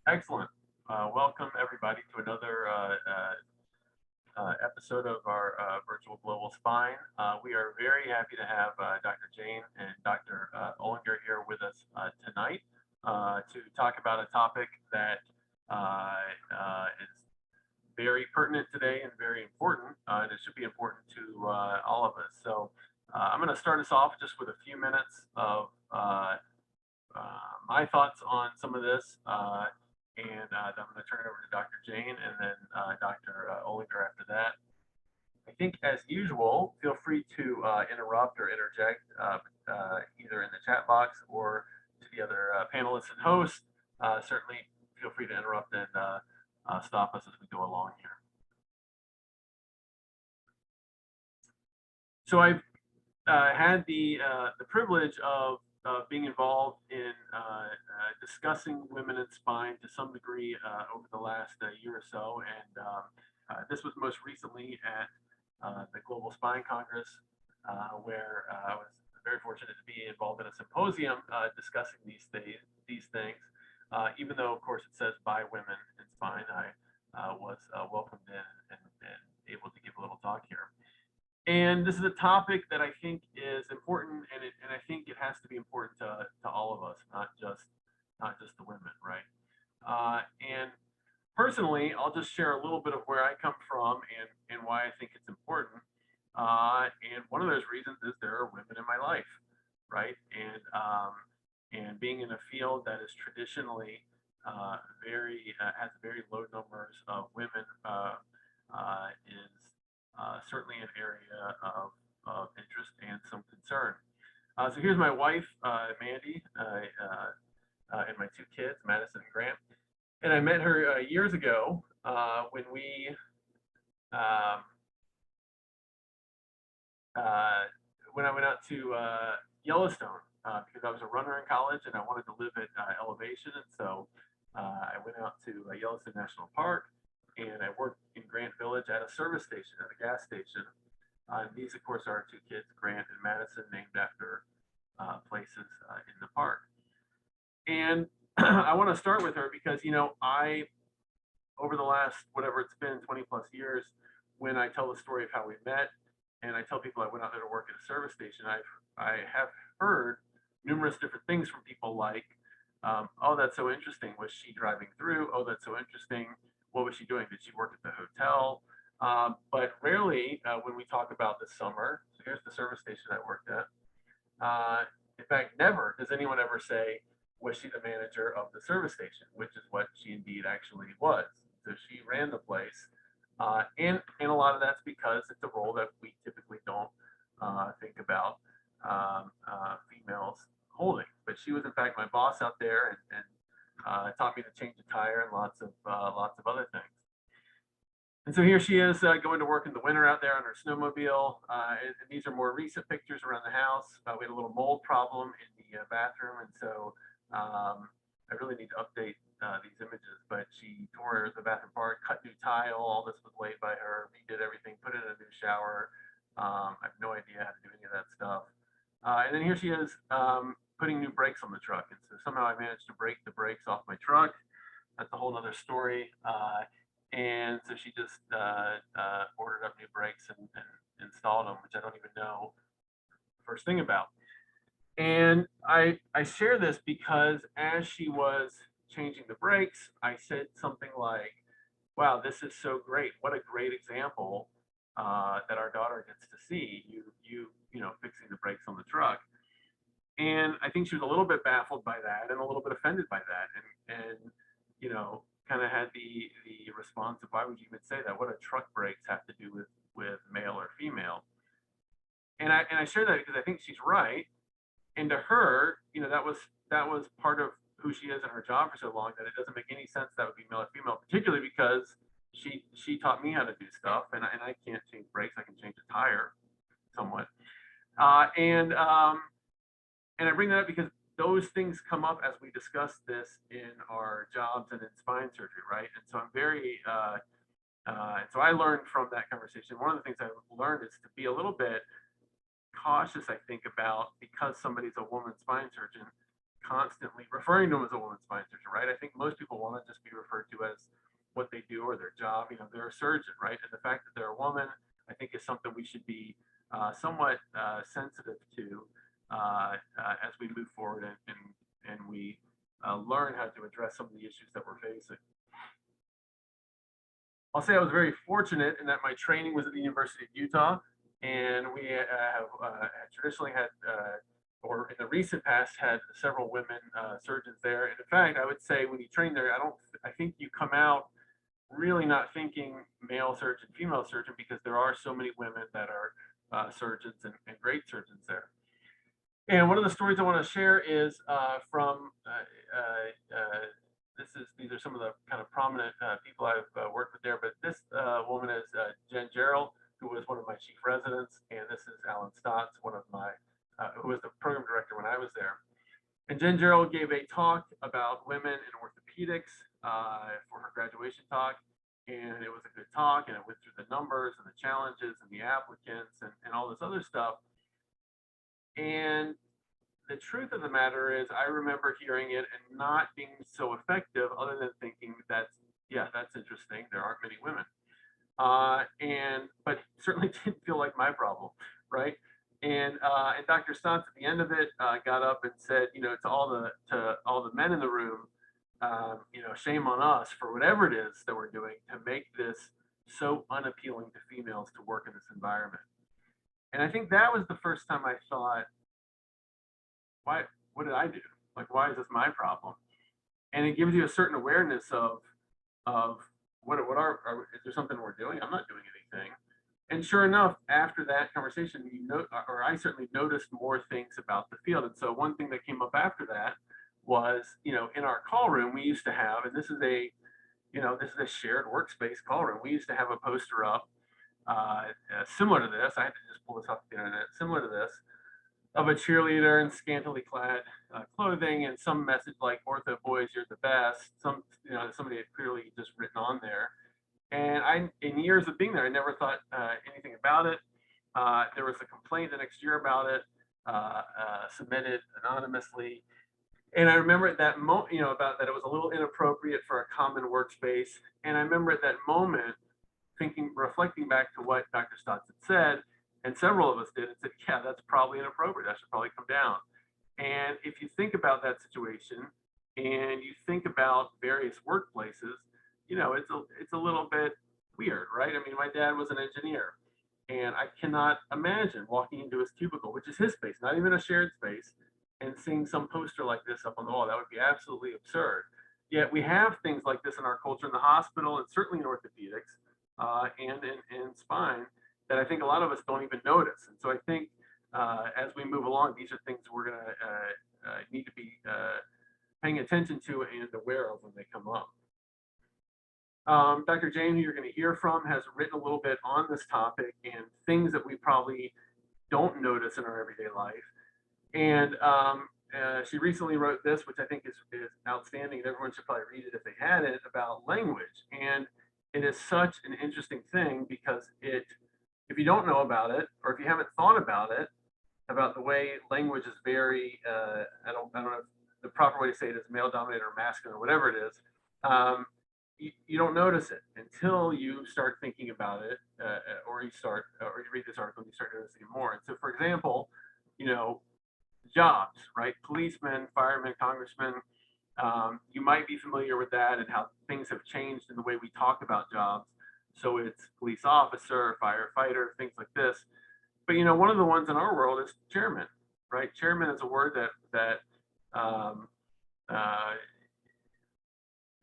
Excellent. Welcome everybody to another episode of our virtual global spine. We are very happy to have Dr. Jain and Dr. Olinger here with us tonight to talk about a topic that is very pertinent today and very important, and it should be important to all of us. So I'm going to start us off just with a few minutes of my thoughts on some of this. And then I'm going to turn it over to Dr. Jain and then Dr. Olinger after that. I think, as usual, feel free to interrupt or interject either in the chat box or to the other panelists and hosts. Certainly feel free to interrupt and stop us as we go along here. So I've had the privilege of being involved in discussing women in spine to some degree over the last year or so, and this was most recently at the Global Spine Congress, where I was very fortunate to be involved in a symposium discussing these things. Even though, of course, it says by women in spine, I was welcomed in and able to give a little talk here. And this is a topic that I think is important, and I think it has to be important to all of us, not just the women, right? And personally, I'll just share a little bit of where I come from and why I think it's important. And one of those reasons is there are women in my life, right? And being in a field that is traditionally has very low numbers of women is certainly an area of interest and some concern. So here's my wife, Mandy, and my two kids, Madison and Grant. And I met her years ago when I went out to Yellowstone because I was a runner in college and I wanted to live at elevation. And so I went out to Yellowstone National Park, and I worked in Grant Village at a service station, at a gas station. And these, of course, are our two kids, Grant and Madison, named after places in the park. And I want to start with her because, over the last, whatever it's been, 20 plus years, when I tell the story of how we met, and I tell people I went out there to work at a service station, I have heard numerous different things from people like, oh, that's so interesting. Was she driving through? Oh, that's so interesting. What was she doing? Did she work at the hotel? But rarely, when we talk about this summer, so here's the service station I worked at. In fact, never does anyone ever say, was she the manager of the service station, which is what she indeed actually was. So she ran the place. And a lot of that's because it's a role that we typically don't think about females holding. But she was, in fact, my boss out there and taught me to change a tire and lots of other things. And so here she is going to work in the winter out there on her snowmobile. And these are more recent pictures around the house. We had a little mold problem in the bathroom, and so I really need to update these images. But she tore the bathroom apart, cut new tile. All this was laid by her. Redid everything, put in a new shower. I have no idea how to do any of that stuff. And then here she is putting new brakes on the truck. And so somehow I managed to break the brakes off my truck. That's a whole nother story. And so she just ordered up new brakes and installed them, which I don't even know the first thing about. And I share this because as she was changing the brakes, I said something like, wow, this is so great. What a great example that our daughter gets to see, you know, fixing the brakes on the truck. And I think she was a little bit baffled by that and a little bit offended by that, and you know, kind of had the response of, why would you even say that? What do truck brakes have to do with male or female? And I share that because I think she's right. And to her, you know, that was part of who she is in her job for so long that it doesn't make any sense that would be male or female, particularly because she taught me how to do stuff, and I can't change brakes. I can change a tire somewhat. And I bring that up because those things come up as we discuss this in our jobs and in spine surgery, right? And so I'm very, so I learned from that conversation. One of the things I learned is to be a little bit cautious, I think, about, because somebody's a woman spine surgeon, constantly referring to them as a woman spine surgeon, right? I think most people want to just be referred to as what they do or their job. You know, they're a surgeon, right? And the fact that they're a woman, I think, is something we should be somewhat sensitive to as we move forward and we learn how to address some of the issues that we're facing. I'll say I was very fortunate in that my training was at the University of Utah, and we have traditionally had, or in the recent past, had several women surgeons there. And in fact, I would say when you train there, I think you come out really not thinking male surgeon, female surgeon, because there are so many women that are surgeons and great surgeons there. And one of the stories I want to share is from these are some of the kind of prominent people I've worked with there, but this woman is Jen Gerald, who was one of my chief residents, and this is Alan Stotts, one of my who was the program director when I was there. And Jen Gerald gave a talk about women in orthopedics for her graduation talk, and it was a good talk, and it went through the numbers and the challenges and the applicants and all this other stuff. And the truth of the matter is, I remember hearing it and not being so effective, other than thinking that's interesting. There aren't many women, but certainly didn't feel like my problem, right? And Dr. Stotts at the end of it got up and said, you know, to all the men in the room, you know, shame on us for whatever it is that we're doing to make this so unappealing to females to work in this environment. And I think that was the first time I thought, what did I do? Like, why is this my problem? And it gives you a certain awareness of what is there something we're doing? I'm not doing anything. And sure enough, after that conversation, I certainly noticed more things about the field. And so one thing that came up after that was, you know, in our call room, we used to have, and this is a shared workspace call room. We used to have a poster up similar to this. I had to just pull this off the internet, similar to this, of a cheerleader in scantily clad clothing and some message like "Ortho boys, you're the best." Somebody had clearly just written on there. And in years of being there, I never thought anything about it. There was a complaint the next year about it, submitted anonymously. And I remember at that moment, you know, about that it was a little inappropriate for a common workspace. And I remember at that moment reflecting back to what Dr. Stotts had said, and several of us did, and said, yeah, that's probably inappropriate. That should probably come down. And if you think about that situation and you think about various workplaces, you know, it's a little bit weird, right? I mean, my dad was an engineer, and I cannot imagine walking into his cubicle, which is his space, not even a shared space, and seeing some poster like this up on the wall. That would be absolutely absurd. Yet we have things like this in our culture in the hospital, and certainly in orthopedics and in spine, that I think a lot of us don't even notice. And so I think as we move along, these are things we're going to need to be paying attention to and aware of when they come up. Dr. Jain, who you're going to hear from, has written a little bit on this topic and things that we probably don't notice in our everyday life. And she recently wrote this, which I think is outstanding, and everyone should probably read it if they had it, about language. And it is such an interesting thing because if you don't know about it, or if you haven't thought about it, about the way language is very, I don't know if the proper way to say it is male dominated or masculine or whatever it is, you don't notice it until you start thinking about it, or you read this article and you start noticing it more. And so, for example, you know, jobs, right? Policemen, firemen, congressmen, you might be familiar with that and how things have changed in the way we talk about jobs. So it's police officer, firefighter, things like this. But, you know, one of the ones in our world is chairman, right? Chairman is a word that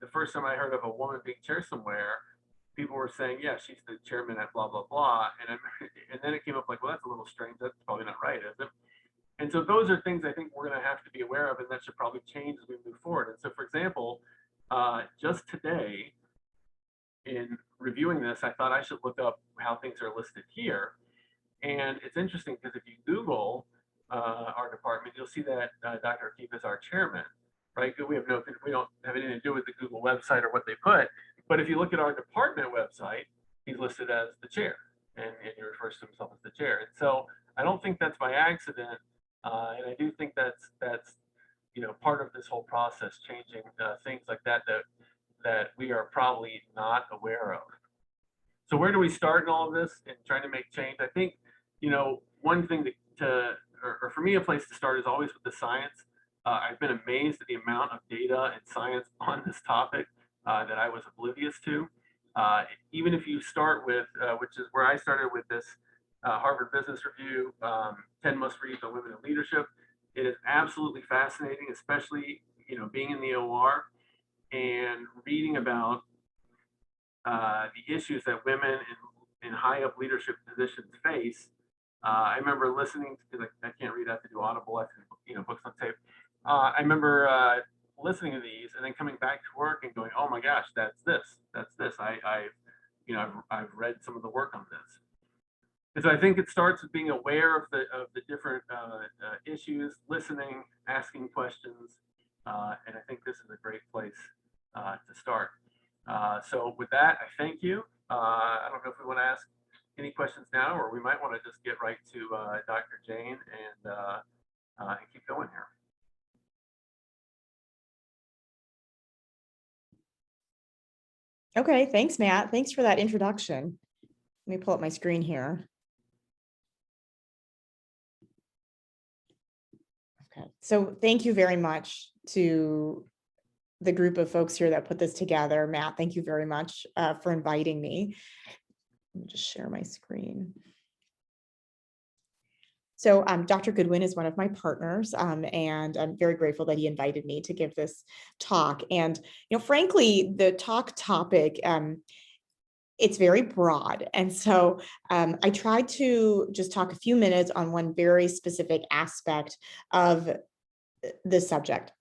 the first time I heard of a woman being chair somewhere, people were saying, yeah, she's the chairman at blah, blah, blah. And then it came up like, well, that's a little strange. That's probably not right, is it? And so those are things I think we're going to have to be aware of, and that should probably change as we move forward. And so, for example, just today, in reviewing this, I thought I should look up how things are listed here. And it's interesting because if you Google our department, you'll see that Dr. Keefe is our chairman, right? We don't have anything to do with the Google website or what they put. But if you look at our department website, he's listed as the chair, and he refers to himself as the chair. And so I don't think that's by accident. And I do think that's part of this whole process, changing things like that that we are probably not aware of. So where do we start in all of this and trying to make change? I think, one thing or for me, a place to start is always with the science. I've been amazed at the amount of data and science on this topic that I was oblivious to. Even if you start with, which is where I started with this Harvard Business Review, 10 Must Reads on Women in Leadership. It is absolutely fascinating, especially, being in the OR and reading about the issues that women in high up leadership positions face. I remember listening, because I can't read, I have to do Audible, I have to, books on tape. I remember listening to these and then coming back to work and going, oh my gosh, that's this. I've read some of the work on this. And so I think it starts with being aware of the different issues, listening, asking questions, and I think this is a great place to start. So with that, I thank you. I don't know if we want to ask any questions now, or we might want to just get right to Dr. Jain and keep going here. Okay, thanks, Matt. Thanks for that introduction. Let me pull up my screen here. Okay, so thank you very much to the group of folks here that put this together. Matt, thank you very much for inviting me. Let me just share my screen. So Dr. Goodwin is one of my partners, and I'm very grateful that he invited me to give this talk. And, frankly, the talk topic, it's very broad. And so I tried to just talk a few minutes on one very specific aspect of the subject.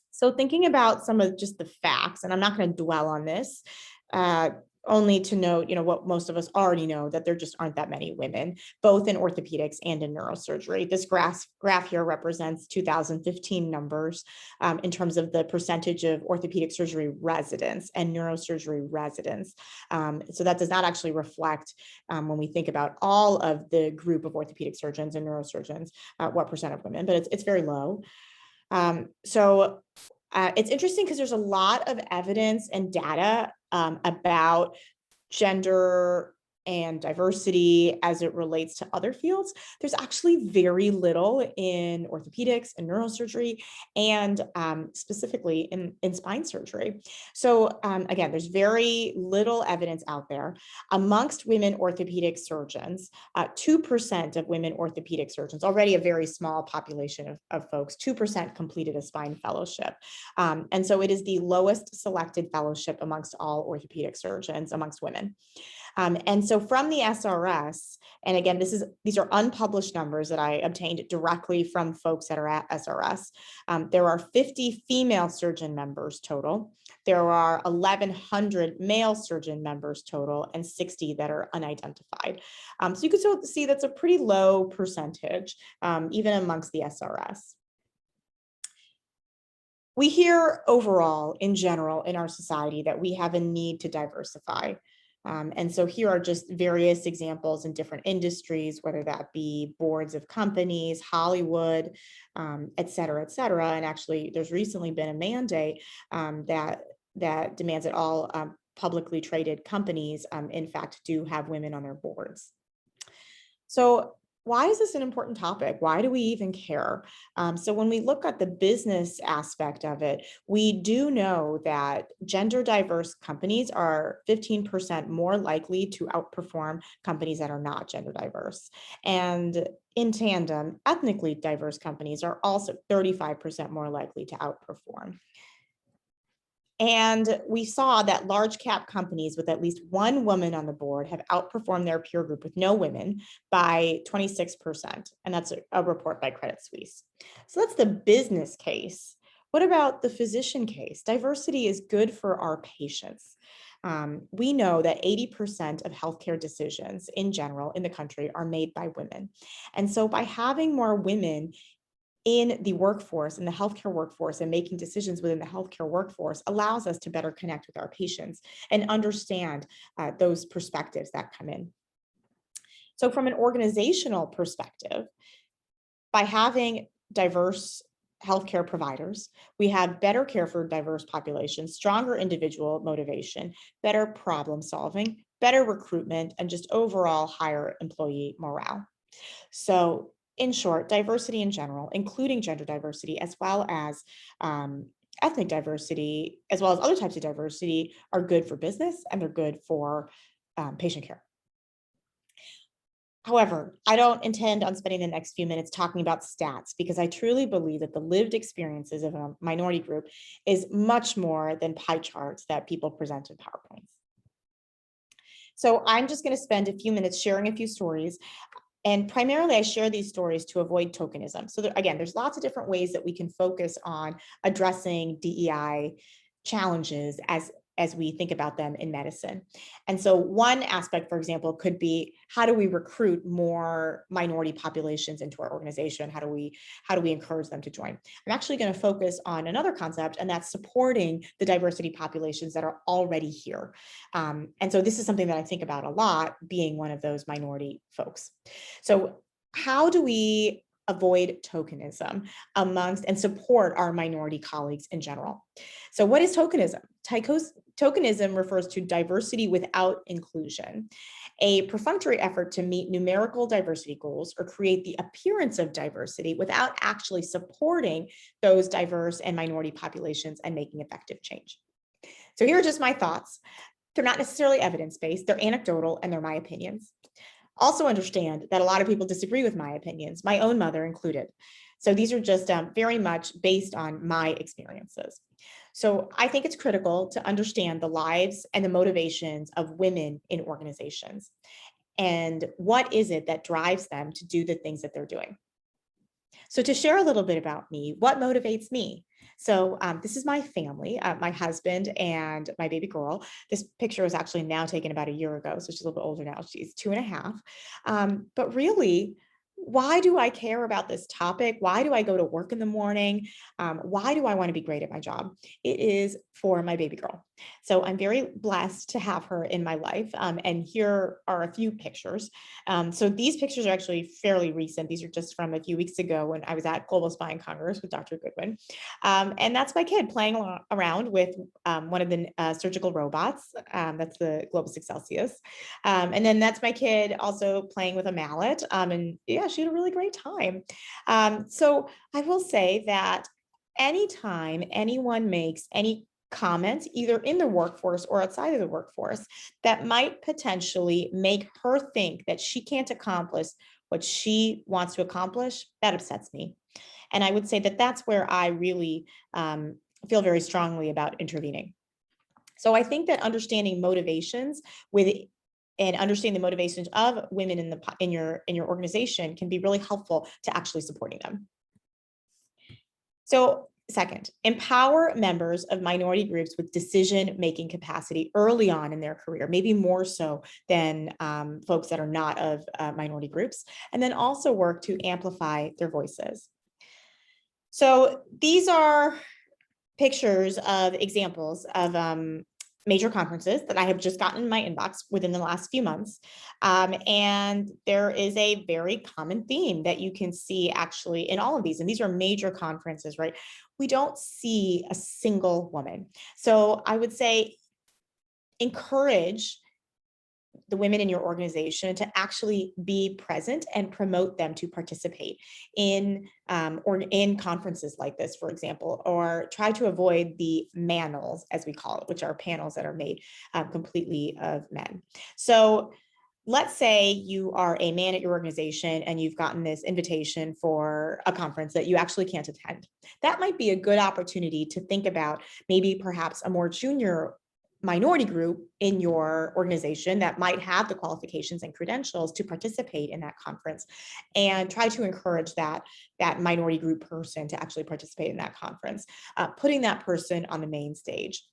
So thinking about some of just the facts, and I'm not going to dwell on this, only to note, what most of us already know, that there just aren't that many women, both in orthopedics and in neurosurgery. This graph here represents 2015 numbers in terms of the percentage of orthopedic surgery residents and neurosurgery residents. So that does not actually reflect, when we think about all of the group of orthopedic surgeons and neurosurgeons, what percent of women, but it's very low. It's interesting because there's a lot of evidence and data about gender and diversity as it relates to other fields. There's actually very little in orthopedics and neurosurgery, and specifically in spine surgery. So again, there's very little evidence out there. Amongst women orthopedic surgeons, 2% of women orthopedic surgeons, already a very small population of folks, 2% completed a spine fellowship. And so it is the lowest selected fellowship amongst all orthopedic surgeons amongst women. And so from the SRS, and again, these are unpublished numbers that I obtained directly from folks that are at SRS. There are 50 female surgeon members total. There are 1,100 male surgeon members total, and 60 that are unidentified. So you can still see that's a pretty low percentage, even amongst the SRS. We hear overall, in general, in our society that we have a need to diversify. And so here are just various examples in different industries, whether that be boards of companies, Hollywood, et cetera, et cetera. And actually, there's recently been a mandate that demands that all publicly traded companies, in fact, do have women on their boards. So why is this an important topic? Why do we even care? So when we look at the business aspect of it, we do know that gender diverse companies are 15% more likely to outperform companies that are not gender diverse. And in tandem, ethnically diverse companies are also 35% more likely to outperform. And we saw that large cap companies with at least one woman on the board have outperformed their peer group with no women by 26%. And that's a report by Credit Suisse. So that's the business case. What about the physician case? Diversity is good for our patients. We know that 80% of healthcare decisions in general in the country are made by women. And so by having more women in the workforce, in the healthcare workforce, and making decisions within the healthcare workforce allows us to better connect with our patients and understand those perspectives that come in. So from an organizational perspective, by having diverse healthcare providers. We have better care for diverse populations, stronger individual motivation, better problem solving, better recruitment, and just overall higher employee morale. So in short, diversity in general, including gender diversity, as well as ethnic diversity, as well as other types of diversity, are good for business and they're good for patient care. However, I don't intend on spending the next few minutes talking about stats because I truly believe that the lived experiences of a minority group is much more than pie charts that people present in PowerPoints. So I'm just going to spend a few minutes sharing a few stories. And primarily, I share these stories to avoid tokenism. So again, there's lots of different ways that we can focus on addressing DEI challenges as we think about them in medicine. And so one aspect, for example, could be how do we recruit more minority populations into our organization? How do we encourage them to join? I'm actually going to focus on another concept, and that's supporting the diversity populations that are already here. And so this is something that I think about a lot, being one of those minority folks. So how do we avoid tokenism amongst and support our minority colleagues in general? So what is tokenism? Tokenism refers to diversity without inclusion, a perfunctory effort to meet numerical diversity goals or create the appearance of diversity without actually supporting those diverse and minority populations and making effective change. So here are just my thoughts. They're not necessarily evidence-based, they're anecdotal, and they're my opinions. Also understand that a lot of people disagree with my opinions, my own mother included. So these are just very much based on my experiences. So I think it's critical to understand the lives and the motivations of women in organizations. And what is it that drives them to do the things that they're doing? So to share a little bit about me, what motivates me? So this is my family, my husband and my baby girl. This picture was actually now taken about a year ago, so she's a little bit older now. She's 2.5. But really, why do I care about this topic? Why do I go to work in the morning? Why do I want to be great at my job? It is for my baby girl. So I'm very blessed to have her in my life. And here are a few pictures. So these pictures are actually fairly recent. These are just from a few weeks ago when I was at Global Spine Congress with Dr. Goodwin. And that's my kid playing around with one of the surgical robots. That's the Globus Excelsius. And then that's my kid also playing with a mallet. And yeah, she had a really great time. So I will say that anytime anyone makes any comments, either in the workforce or outside of the workforce, that might potentially make her think that she can't accomplish what she wants to accomplish, that upsets me. And I would say that that's where I really feel very strongly about intervening. So I think that understanding motivations and understanding the motivations of women in your organization can be really helpful to actually supporting them. So second, empower members of minority groups with decision-making capacity early on in their career, maybe more so than folks that are not of minority groups, and then also work to amplify their voices. So these are pictures of examples of major conferences that I have just gotten in my inbox within the last few months. And there is a very common theme that you can see actually in all of these. And these are major conferences, right? We don't see a single woman. So I would say encourage the women in your organization to actually be present and promote them to participate in or in conferences like this, for example, or try to avoid the manels, as we call it, which are panels that are made completely of men. So let's say you are a man at your organization and you've gotten this invitation for a conference that you actually can't attend. That might be a good opportunity to think about maybe perhaps a more junior minority group in your organization that might have the qualifications and credentials to participate in that conference, and try to encourage that minority group person to actually participate in that conference, putting that person on the main stage.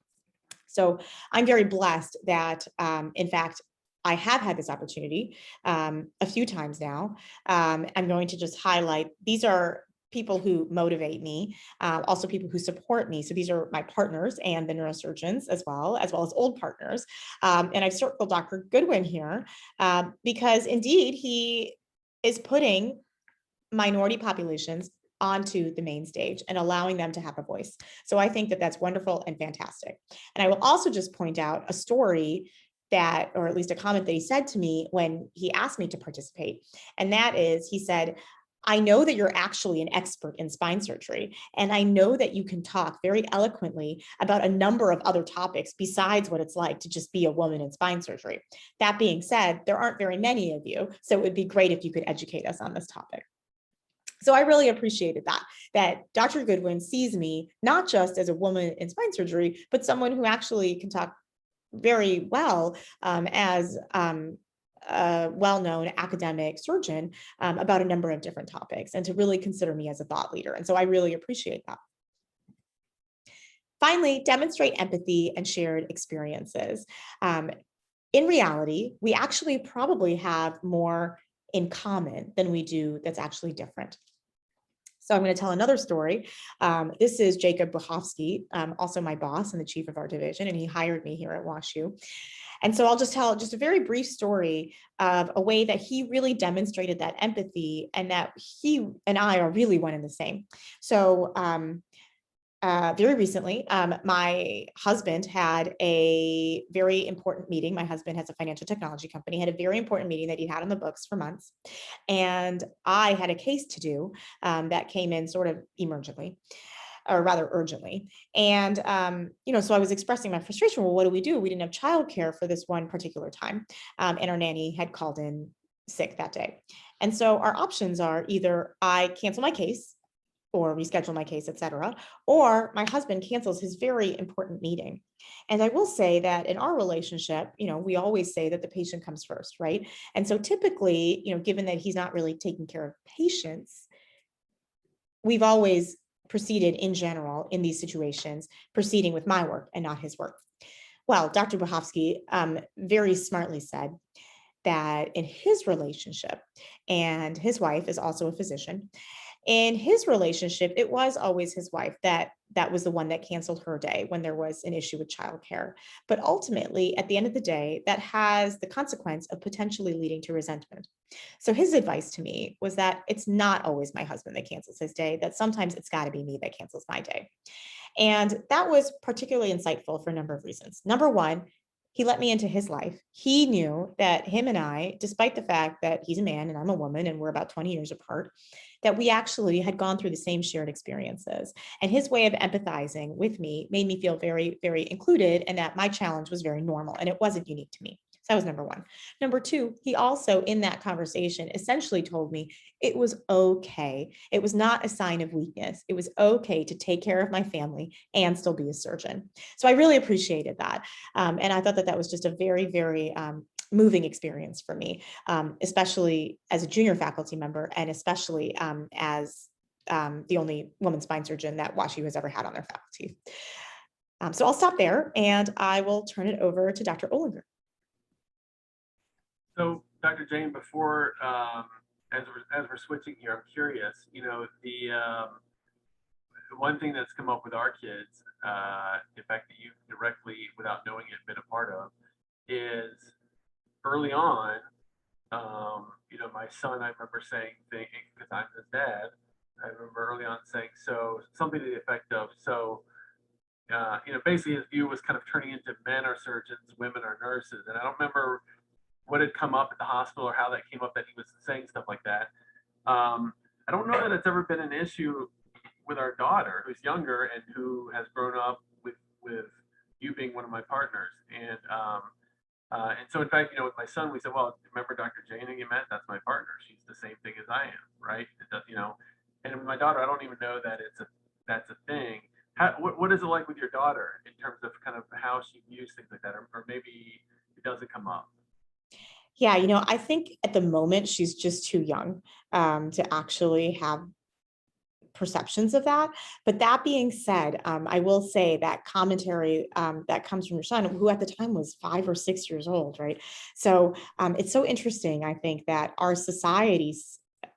So I'm very blessed that, in fact, I have had this opportunity a few times now. I'm going to just highlight, these are people who motivate me, also people who support me. So these are my partners and the neurosurgeons as well as old partners. And I've circled Dr. Goodwin here because indeed he is putting minority populations onto the main stage and allowing them to have a voice. So I think that that's wonderful and fantastic. And I will also just point out a story that, or at least a comment that he said to me when he asked me to participate. And that is, he said, I know that you're actually an expert in spine surgery, and I know that you can talk very eloquently about a number of other topics besides what it's like to just be a woman in spine surgery. That being said, there aren't very many of you, so it would be great if you could educate us on this topic. So I really appreciated that Dr. Goodwin sees me not just as a woman in spine surgery, but someone who actually can talk very well as a well-known academic surgeon about a number of different topics, and to really consider me as a thought leader. And so I really appreciate that. Finally, demonstrate empathy and shared experiences. In reality, we actually probably have more in common than we do that's actually different. So I'm going to tell another story. This is Jacob Buchowski, also my boss and the chief of our division, and he hired me here at WashU. And so I'll just tell just a very brief story of a way that he really demonstrated that empathy, and that he and I are really one and the same. So very recently, my husband had a very important meeting. My husband has a financial technology company, had a very important meeting that he had on the books for months. And I had a case to do that came in sort of emergently, or rather urgently. And, so I was expressing my frustration. Well, what do? We didn't have childcare for this one particular time. And our nanny had called in sick that day. And so our options are either I cancel my case or reschedule my case, et cetera, or my husband cancels his very important meeting. And I will say that in our relationship, we always say that the patient comes first, right? And so typically, given that he's not really taking care of patients, we've always proceeded in general in these situations, proceeding with my work and not his work. Well, Dr. Buchowski very smartly said that in his relationship, and his wife is also a physician, in his relationship, it was always his wife that was the one that canceled her day when there was an issue with childcare. But ultimately, at the end of the day, that has the consequence of potentially leading to resentment. So his advice to me was that it's not always my husband that cancels his day, that sometimes it's got to be me that cancels my day. And that was particularly insightful for a number of reasons. Number one, he let me into his life. He knew that him and I, despite the fact that he's a man and I'm a woman and we're about 20 years apart, that we actually had gone through the same shared experiences. And his way of empathizing with me made me feel very, very included, and that my challenge was very normal and it wasn't unique to me. So that was number one. Number two, he also in that conversation essentially told me it was okay. It was not a sign of weakness. It was okay to take care of my family and still be a surgeon. So I really appreciated that. And I thought that was just a very, very moving experience for me, especially as a junior faculty member, and especially as the only woman spine surgeon that WashU has ever had on their faculty. So I'll stop there and I will turn it over to Dr. Olinger. So, Dr. Jain, before as we're switching here, I'm curious. The one thing that's come up with our kids, in fact, that you've directly, without knowing it, been a part of, is early on. My son, I remember saying things because I'm his dad. I remember early on saying something to the effect of basically his view was kind of turning into men are surgeons, women are nurses, and I don't remember what had come up at the hospital or how that came up that he was saying stuff like that. I don't know that it's ever been an issue with our daughter, who's younger and who has grown up with you being one of my partners. And so, in fact, with my son, we said, well, remember Dr. Jain who you met? That's my partner. She's the same thing as I am, right? And with my daughter, I don't even know that that's a thing. What is it like with your daughter in terms of kind of how she views things like that, or maybe it doesn't come up? Yeah, I think at the moment she's just too young to actually have perceptions of that. But that being said, I will say that commentary that comes from your son, who at the time was 5 or 6 years old, right? So it's so interesting, I think, that our society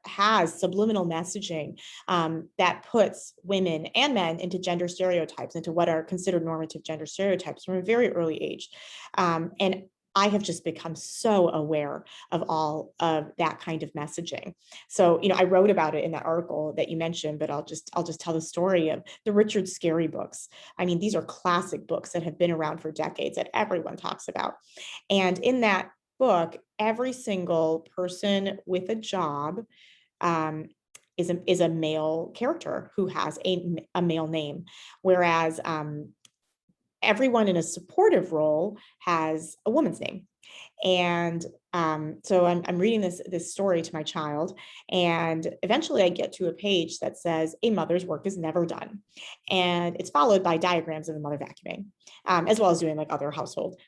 has subliminal messaging that puts women and men into gender stereotypes, into what are considered normative gender stereotypes from a very early age. And I have just become so aware of all of that kind of messaging. So, I wrote about it in that article that you mentioned, but I'll just tell the story of the Richard Scarry books. I mean, these are classic books that have been around for decades that everyone talks about. And in that book, every single person with a job is a male character who has a male name, whereas everyone in a supportive role has a woman's name. And so I'm reading this story to my child, and eventually I get to a page that says a mother's work is never done, and it's followed by diagrams of the mother vacuuming, as well as doing like other household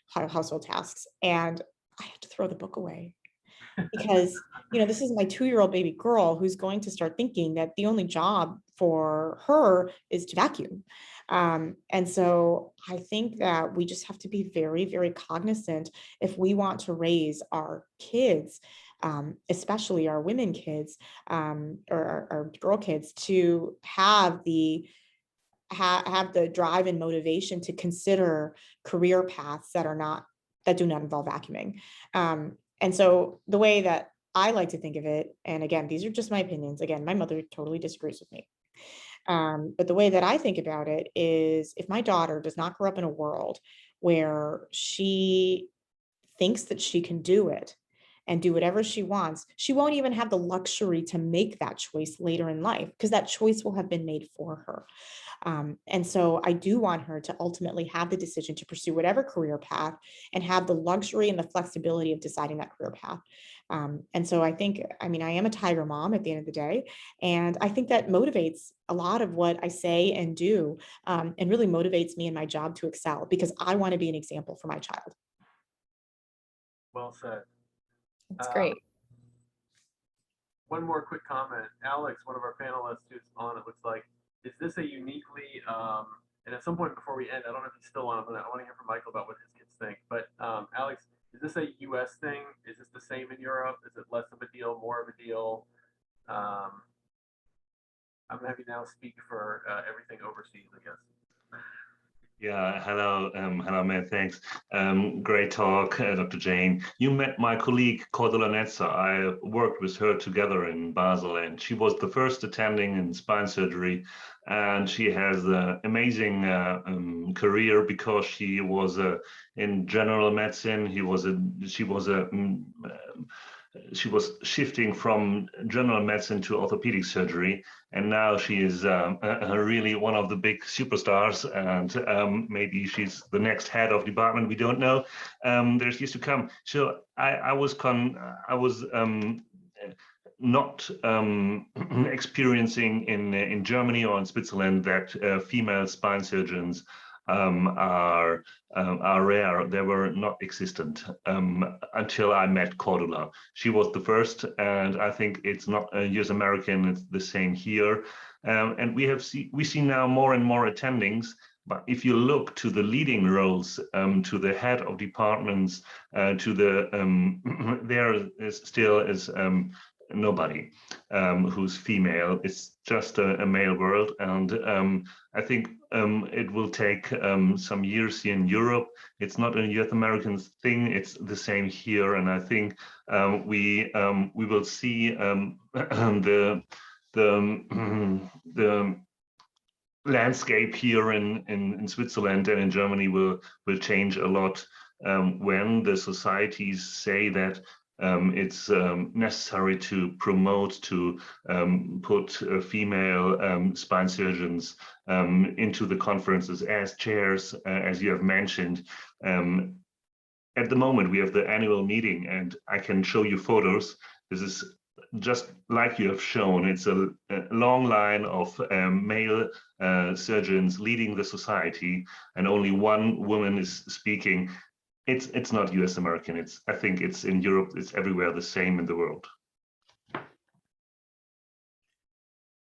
tasks. And I had to throw the book away because this is my 2-year-old baby girl who's going to start thinking that the only job for her is to vacuum. And so I think that we just have to be very, very cognizant if we want to raise our kids, especially our women kids, or our girl kids, to have the drive and motivation to consider career paths that do not involve vacuuming. And so the way that I like to think of it, and again, these are just my opinions. Again, my mother totally disagrees with me. But the way that I think about it is, if my daughter does not grow up in a world where she thinks that she can do it and do whatever she wants, she won't even have the luxury to make that choice later in life, because that choice will have been made for her. And so I do want her to ultimately have the decision to pursue whatever career path and have the luxury and the flexibility of deciding that career path. And so I am a tiger mom at the end of the day. And I think that motivates a lot of what I say and do, and really motivates me in my job to excel, because I want to be an example for my child. Well said. That's great. One more quick comment. Alex, one of our panelists who's on, it looks like, is this a uniquely, and at some point before we end, I don't know if he's still on, but I want to hear from Michael about what his kids think. But Alex, is this a US thing? Is this the same in Europe? Is it less of a deal, more of a deal? I'm going to have you now speak for everything overseas, I guess. Yeah, hello, Matt, thanks. Great talk, Dr. Jain. You met my colleague, Cordula Netzer. I worked with her together in Basel, and she was the first attending in spine surgery, and she has an amazing career because she was in general medicine. She was shifting from general medicine to orthopedic surgery, and now she is really one of the big superstars, and maybe she's the next head of department. We don't know. There's years to come. So I was not experiencing in Germany or in Switzerland that female spine surgeons are rare. They were not existent until I met Cordula. She was the first, and I think it's not US American. It's the same here, and we see now more and more attendings. But if you look to the leading roles, to the head of departments, to the there is still nobody who's female. It's just a male world, and I think it will take some years here in Europe. It's not a US American thing. It's the same here, and I think we will see the landscape here in Switzerland and in Germany will change a lot when the societies say that it's necessary to promote, to put female spine surgeons into the conferences as chairs, as you have mentioned. At the moment, we have the annual meeting, and I can show you photos. This is just like you have shown. It's a long line of male surgeons leading the society, and only one woman is speaking. It's not US American. I think it's in Europe. It's everywhere the same in the world.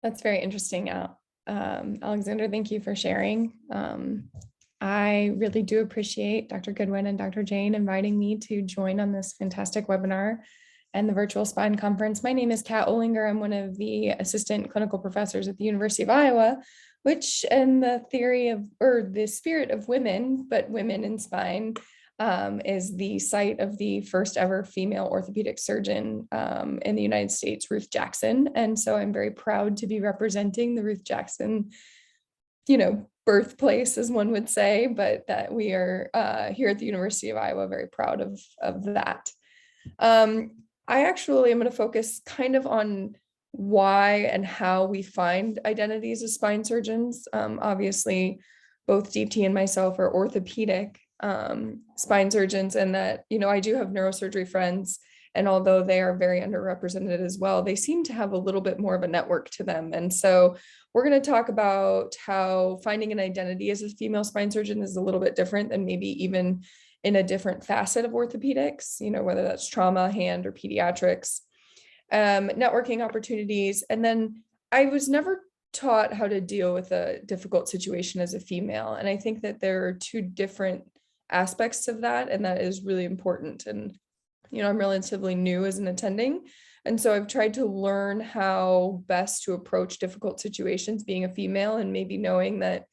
That's very interesting, Alexander. Thank you for sharing. I really do appreciate Dr. Goodwin and Dr. Jain inviting me to join on this fantastic webinar and the virtual spine conference. My name is Kat Olinger. I'm one of the assistant clinical professors at the University of Iowa, which in the theory of, or the spirit of women, but women in spine, is the site of the first ever female orthopedic surgeon in the United States, Ruth Jackson. And so I'm very proud to be representing the Ruth Jackson, birthplace, as one would say, but that we are here at the University of Iowa very proud of that. I actually am going to focus kind of on why and how we find identities as spine surgeons. Obviously, both Deeptee and myself are orthopedic spine surgeons, and that, I do have neurosurgery friends, and although they are very underrepresented as well, they seem to have a little bit more of a network to them. And so we're going to talk about how finding an identity as a female spine surgeon is a little bit different than maybe even in a different facet of orthopedics, whether that's trauma, hand, or pediatrics, networking opportunities. And then I was never taught how to deal with a difficult situation as a female. And I think that there are two different aspects of that, and that is really important. And, I'm relatively new as an attending. And so I've tried to learn how best to approach difficult situations being a female, and maybe knowing that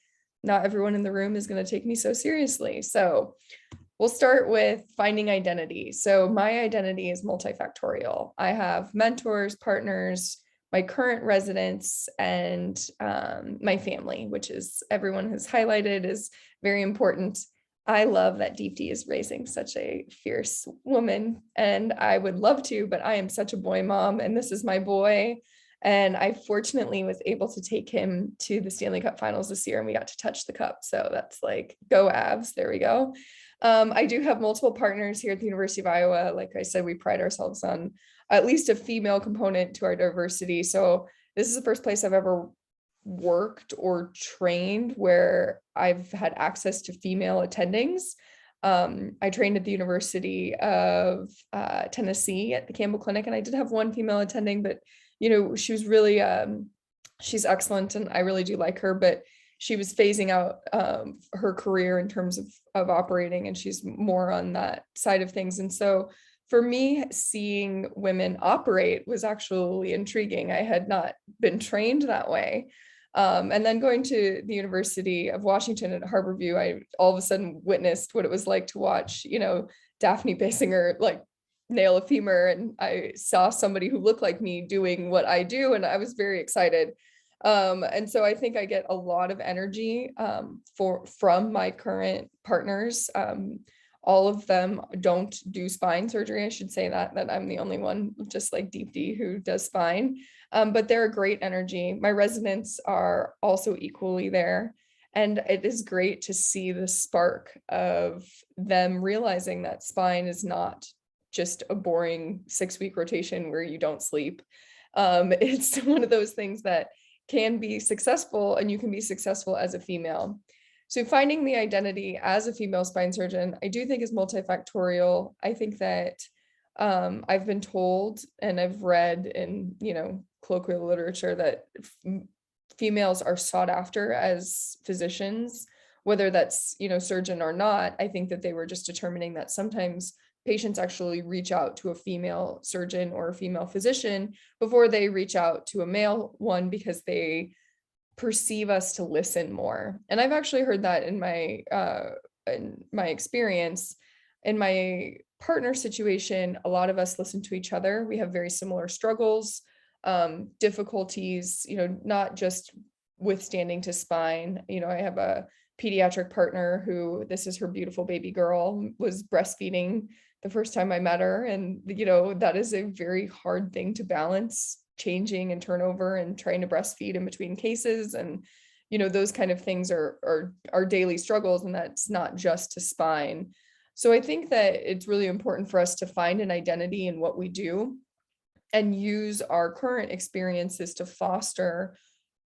not everyone in the room is going to take me so seriously. So we'll start with finding identity. So my identity is multifactorial. I have mentors, partners, my current residents, and my family, which is everyone has highlighted is very important. I love that Deeptee is raising such a fierce woman, and I would love to, but I am such a boy mom, and this is my boy. And I fortunately was able to take him to the Stanley Cup finals this year, and we got to touch the cup. So that's like, go Avs, there we go. I do have multiple partners here at the University of Iowa. Like I said, we pride ourselves on at least a female component to our diversity. So this is the first place I've ever worked or trained where I've had access to female attendings. I trained at the University of Tennessee at the Campbell Clinic, and I did have one female attending, but she was really she's excellent, and I really do like her, but she was phasing out her career in terms of operating, and she's more on that side of things. And so for me, seeing women operate was actually intriguing. I had not been trained that way. And then going to the University of Washington at Harborview, I all of a sudden witnessed what it was like to watch, Daphne Basinger like nail a femur, and I saw somebody who looked like me doing what I do, and I was very excited. And so I think I get a lot of energy from my current partners. All of them don't do spine surgery. I should say that I'm the only one, just like Deeptee, who does spine. But they're a great energy. My residents are also equally there. And it is great to see the spark of them realizing that spine is not just a boring 6-week rotation where you don't sleep. It's one of those things that can be successful, and you can be successful as a female. So finding the identity as a female spine surgeon, I do think is multifactorial. I think that I've been told, and I've read in, colloquial literature, that females are sought after as physicians, whether that's, surgeon or not. I think that they were just determining that sometimes patients actually reach out to a female surgeon or a female physician before they reach out to a male one, because they perceive us to listen more. And I've actually heard that in my experience. In my partner situation, a lot of us listen to each other. We have very similar struggles, difficulties, not just withstanding to spine. I have a pediatric partner who, this is her beautiful baby girl, was breastfeeding the first time I met her. And, that is a very hard thing to balance, changing and turnover and trying to breastfeed in between cases. And, those kind of things are daily struggles, and that's not just to spine. So I think that it's really important for us to find an identity in what we do and use our current experiences to foster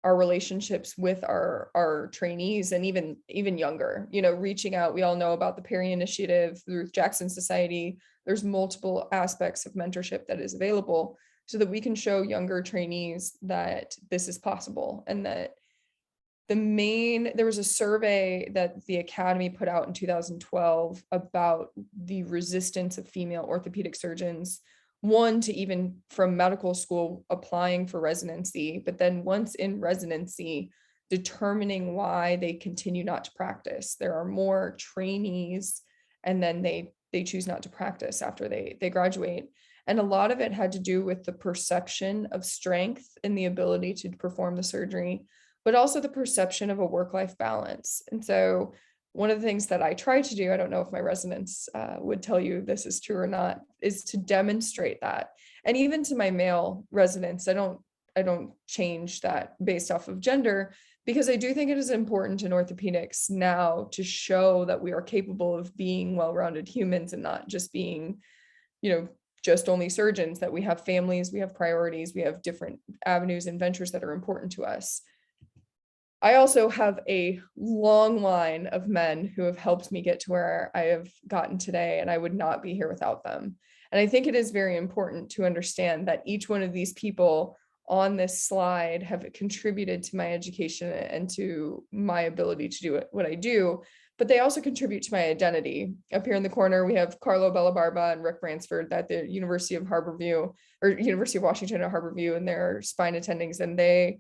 our relationships with our trainees, and even younger, reaching out. We all know about the Perry Initiative, the Ruth Jackson Society. There's multiple aspects of mentorship that is available, so that we can show younger trainees that this is possible. And that there was a survey that the Academy put out in 2012 about the resistance of female orthopedic surgeons, one, to even from medical school applying for residency, but then once in residency, determining why they continue not to practice. There are more trainees and then they choose not to practice after they graduate. And a lot of it had to do with the perception of strength and the ability to perform the surgery, but also the perception of a work-life balance. And so one of the things that I try to do, I don't know if my residents would tell you this is true or not, is to demonstrate that. And even to my male residents, I don't change that based off of gender, because I do think it is important in orthopedics now to show that we are capable of being well-rounded humans and not just being, just only surgeons, that we have families, we have priorities, we have different avenues and ventures that are important to us. I also have a long line of men who have helped me get to where I have gotten today, and I would not be here without them. And I think it is very important to understand that each one of these people on this slide have contributed to my education and to my ability to do what I do, but they also contribute to my identity. Up here in the corner, we have Carlo Bellabarba and Rick Bransford at the University of University of Washington at Harborview, and they're spine attendings, and they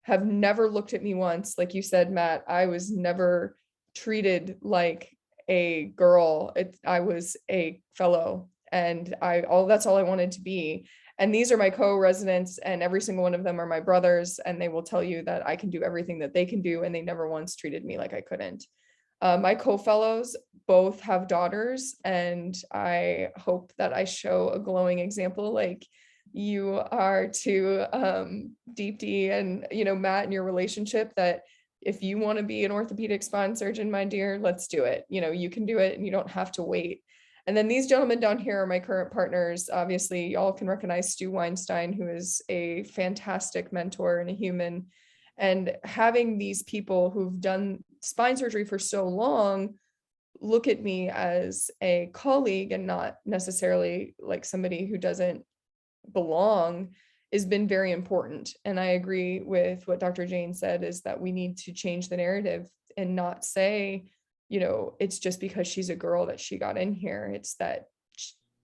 have never looked at me once. Like you said, Matt, I was never treated like a girl. I was a fellow, and that's all I wanted to be. And these are my co-residents, and every single one of them are my brothers, and they will tell you that I can do everything that they can do, and they never once treated me like I couldn't. My co-fellows both have daughters, and I hope that I show a glowing example like you are to Deeptee and Matt, in your relationship, that if you want to be an orthopedic spine surgeon, my dear, let's do it. You can do it, and you don't have to wait. And then these gentlemen down here are my current partners. Obviously, y'all can recognize Stu Weinstein, who is a fantastic mentor and a human. And having these people who've done spine surgery for so long look at me as a colleague and not necessarily like somebody who doesn't belong has been very important. And I agree with what Dr. Jain said, is that we need to change the narrative and not say, it's just because she's a girl that she got in here. It's that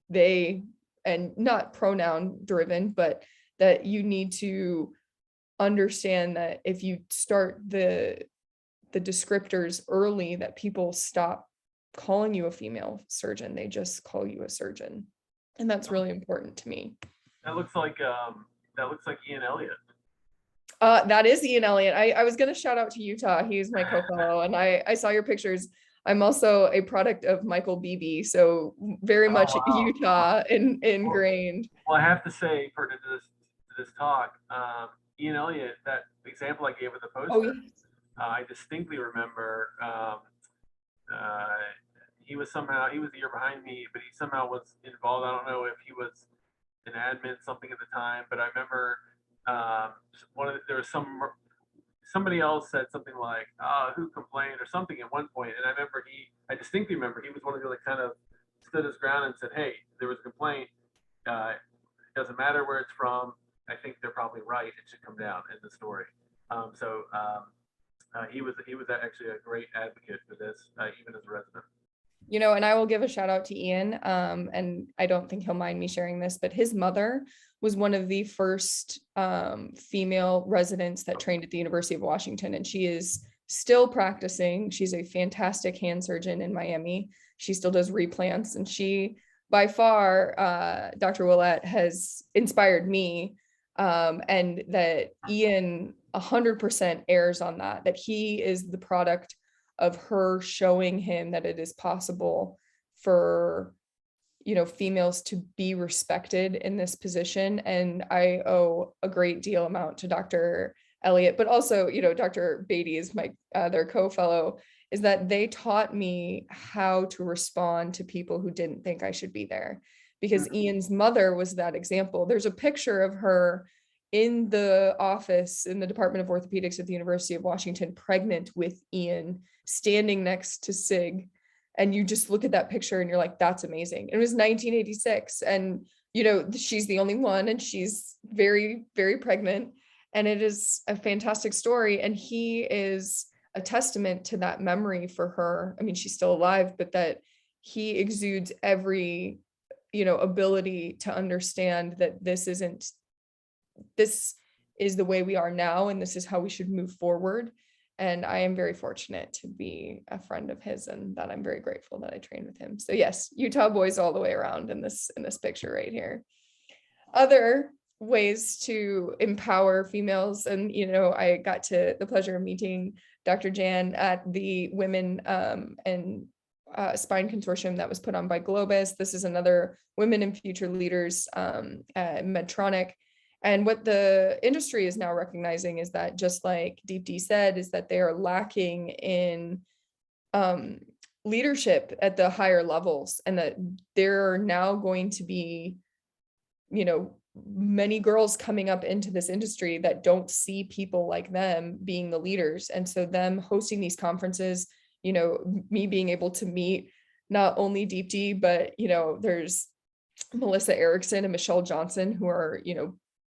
they, and not pronoun driven, but that you need to understand that if you start the descriptors early, that people stop calling you a female surgeon, they just call you a surgeon. And that's really important to me. That looks like Ian Elliott. That is Ian Elliott. I was going to shout out to Utah. He's my co-fellow, and I saw your pictures. I'm also a product of Michael Beebe, so very much wow. Utah ingrained. Well, I have to say, for this talk, Ian Elliott, that example I gave of the poster, I distinctly remember he was a year behind me, but he somehow was involved. I don't know if he was an admin something at the time, but I remember there was somebody else said something like who complained or something at one point, and I distinctly remember he was one of the that kind of stood his ground and said, hey, there was a complaint, it doesn't matter where it's from, I think they're probably right, it should come down in the story. He was actually a great advocate for this, even as a resident. And I will give a shout out to Ian, and I don't think he'll mind me sharing this, but his mother was one of the first female residents that trained at the University of Washington, and she is still practicing. She's a fantastic hand surgeon in Miami. She still does replants, and she, by far, Dr. Willett has inspired me, and that Ian 100% errs on that he is the product of her showing him that it is possible for females to be respected in this position. And I owe a great deal amount to Dr. Elliott, but also Dr. Beatty is my their co-fellow, is that they taught me how to respond to people who didn't think I should be there, because Ian's mother was that example. There's a picture of her in the office in the Department of Orthopedics at the University of Washington, pregnant with Ian, standing next to Sig. And you just look at that picture and you're like, that's amazing. It was 1986. And, she's the only one, and she's very, very pregnant. And it is a fantastic story. And he is a testament to that memory for her. I mean, she's still alive, but that he exudes every, ability to understand that this is the way we are now, and this is how we should move forward. And I am very fortunate to be a friend of his, and that I'm very grateful that I trained with him. So yes, Utah boys all the way around in this picture right here. Other ways to empower females, and I got to the pleasure of meeting Dr. Jain at the Women and Spine Consortium that was put on by Globus. This is another Women in Future Leaders at Medtronic. And what the industry is now recognizing is that, just like Deeptee said, is that they are lacking in leadership at the higher levels, and that there are now going to be, many girls coming up into this industry that don't see people like them being the leaders. And so them hosting these conferences, me being able to meet not only Deeptee, but, there's Melissa Erickson and Michelle Johnson, who are,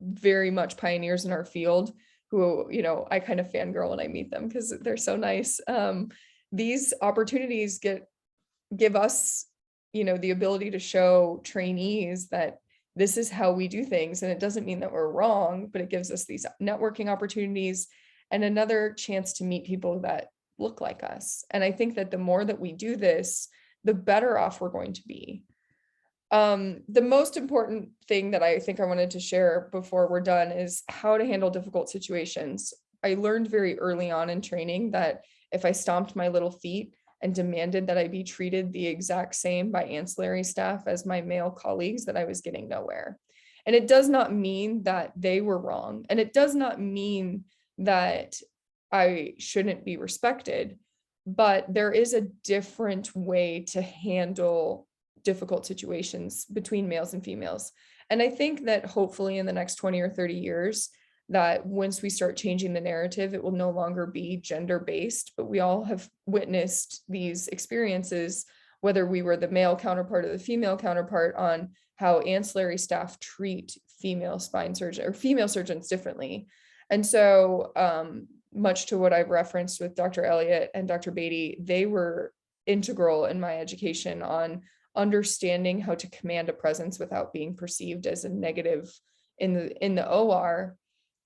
very much pioneers in our field, who, I kind of fangirl when I meet them because they're so nice. These opportunities give us, the ability to show trainees that this is how we do things. And it doesn't mean that we're wrong, but it gives us these networking opportunities and another chance to meet people that look like us. And I think that the more that we do this, the better off we're going to be. The most important thing that I think I wanted to share before we're done is how to handle difficult situations. I learned very early on in training that if I stomped my little feet and demanded that I be treated the exact same by ancillary staff as my male colleagues, that I was getting nowhere. And it does not mean that they were wrong. And it does not mean that I shouldn't be respected, but there is a different way to handle difficult situations between males and females. And I think that hopefully in the next 20 or 30 years, that once we start changing the narrative, it will no longer be gender-based, but we all have witnessed these experiences, whether we were the male counterpart or the female counterpart, on how ancillary staff treat female spine surgeons or female surgeons differently. And so much to what I've referenced with Dr. Elliott and Dr. Beatty, they were integral in my education on understanding how to command a presence without being perceived as a negative in the OR.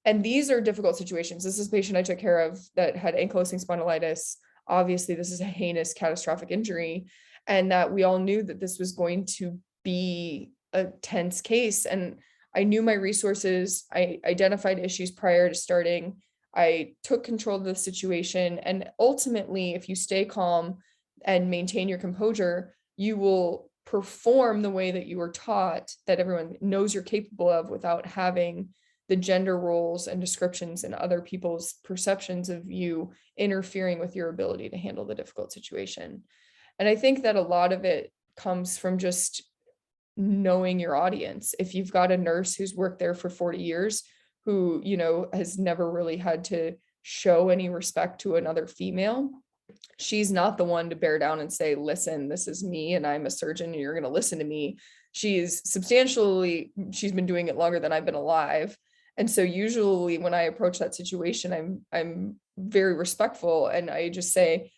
And these are difficult situations. This is a patient I took care of that had ankylosing spondylitis. Obviously, this is a heinous catastrophic injury, and that we all knew that this was going to be a tense case. And I knew my resources. I identified issues prior to starting. I took control of the situation. And ultimately, if you stay calm and maintain your composure, you will perform the way that you were taught, that everyone knows you're capable of, without having the gender roles and descriptions and other people's perceptions of you interfering with your ability to handle the difficult situation. And I think that a lot of it comes from just knowing your audience. If you've got a nurse who's worked there for 40 years, who, has never really had to show any respect to another female, she's not the one to bear down and say, listen, this is me and I'm a surgeon and you're going to listen to me. She's been doing it longer than I've been alive. And so usually when I approach that situation, I'm very respectful, and I just say,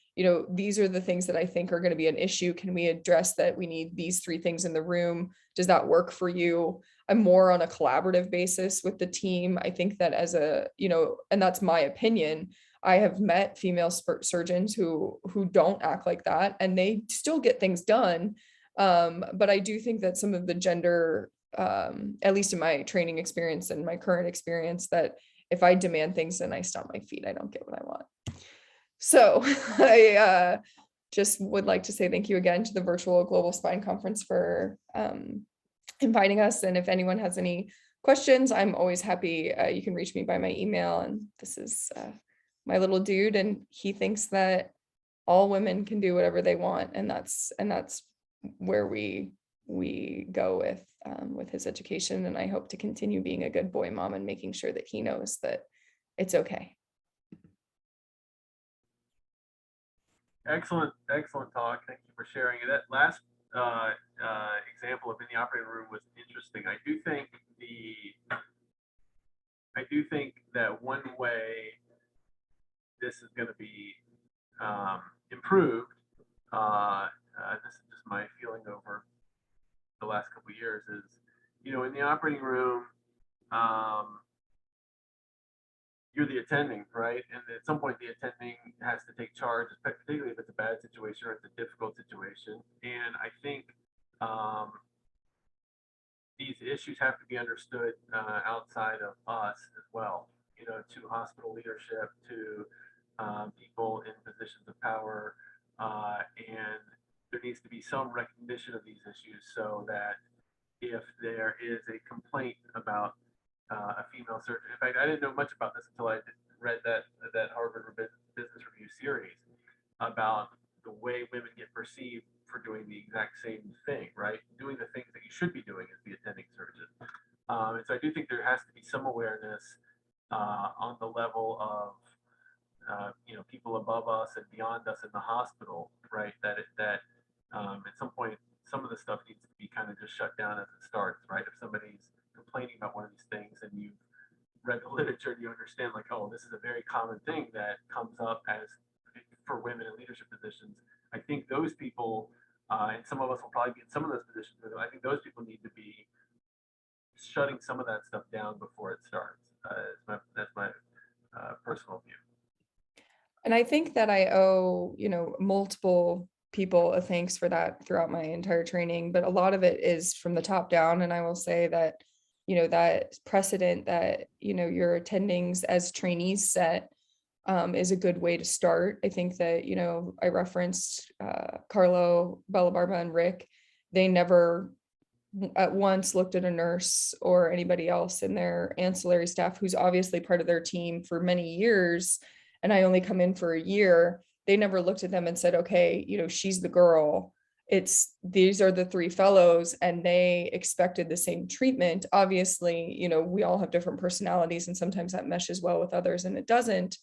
these are the things that I think are going to be an issue. Can we address that? We need these 3 things in the room. Does that work for you? I'm more on a collaborative basis with the team. I think that as and that's my opinion, I have met female surgeons who don't act like that, and they still get things done. But I do think that some of the gender, at least in my training experience and my current experience, that if I demand things and I stomp my feet, I don't get what I want. So I just would like to say thank you again to the Virtual Global Spine Conference for inviting us. And if anyone has any questions, I'm always happy. You can reach me by my email. And this is my little dude, and he thinks that all women can do whatever they want, and that's where we go with his education. And I hope to continue being a good boy mom and making sure that he knows that it's okay. Excellent talk. Thank you for sharing it. That last example of in the operating room was interesting. I do think that one way this is going to be improved, this is just my feeling over the last couple of years, is, in the operating room, you're the attending, right? And at some point, the attending has to take charge, particularly if it's a bad situation or it's a difficult situation. And I think these issues have to be understood outside of us as well, you know, to hospital leadership, to people in positions of power, and there needs to be some recognition of these issues so that if there is a complaint about a female surgeon, in fact, I didn't know much about this until I read that Harvard Business Review series about the way women get perceived for doing the exact same thing, right? Doing the things that you should be doing as the attending surgeon. And so I do think there has to be some awareness on the level of you know, people above us and beyond us in the hospital, right? That at some point, some of the stuff needs to be kind of just shut down as it starts, right? If somebody's complaining about one of these things and you've read the literature and you understand, like, oh, this is a very common thing that comes up as for women in leadership positions. I think those people, and some of us will probably be in some of those positions, but I think those people need to be shutting some of that stuff down before it starts. That's my personal view. And I think that I owe, you know, multiple people a thanks for that throughout my entire training, but a lot of it is from the top down. And I will say that, you know, that precedent that, you know, your attendings as trainees set is a good way to start. I think that, you know, I referenced Carlo, Bella Barba, and Rick. They never at once looked at a nurse or anybody else in their ancillary staff who's obviously part of their team for many years, and I only come in for a year. They never looked at them and said, okay, you know, she's the girl. These are the three fellows, and they expected the same treatment. Obviously, you know, we all have different personalities, and sometimes that meshes well with others and it doesn't.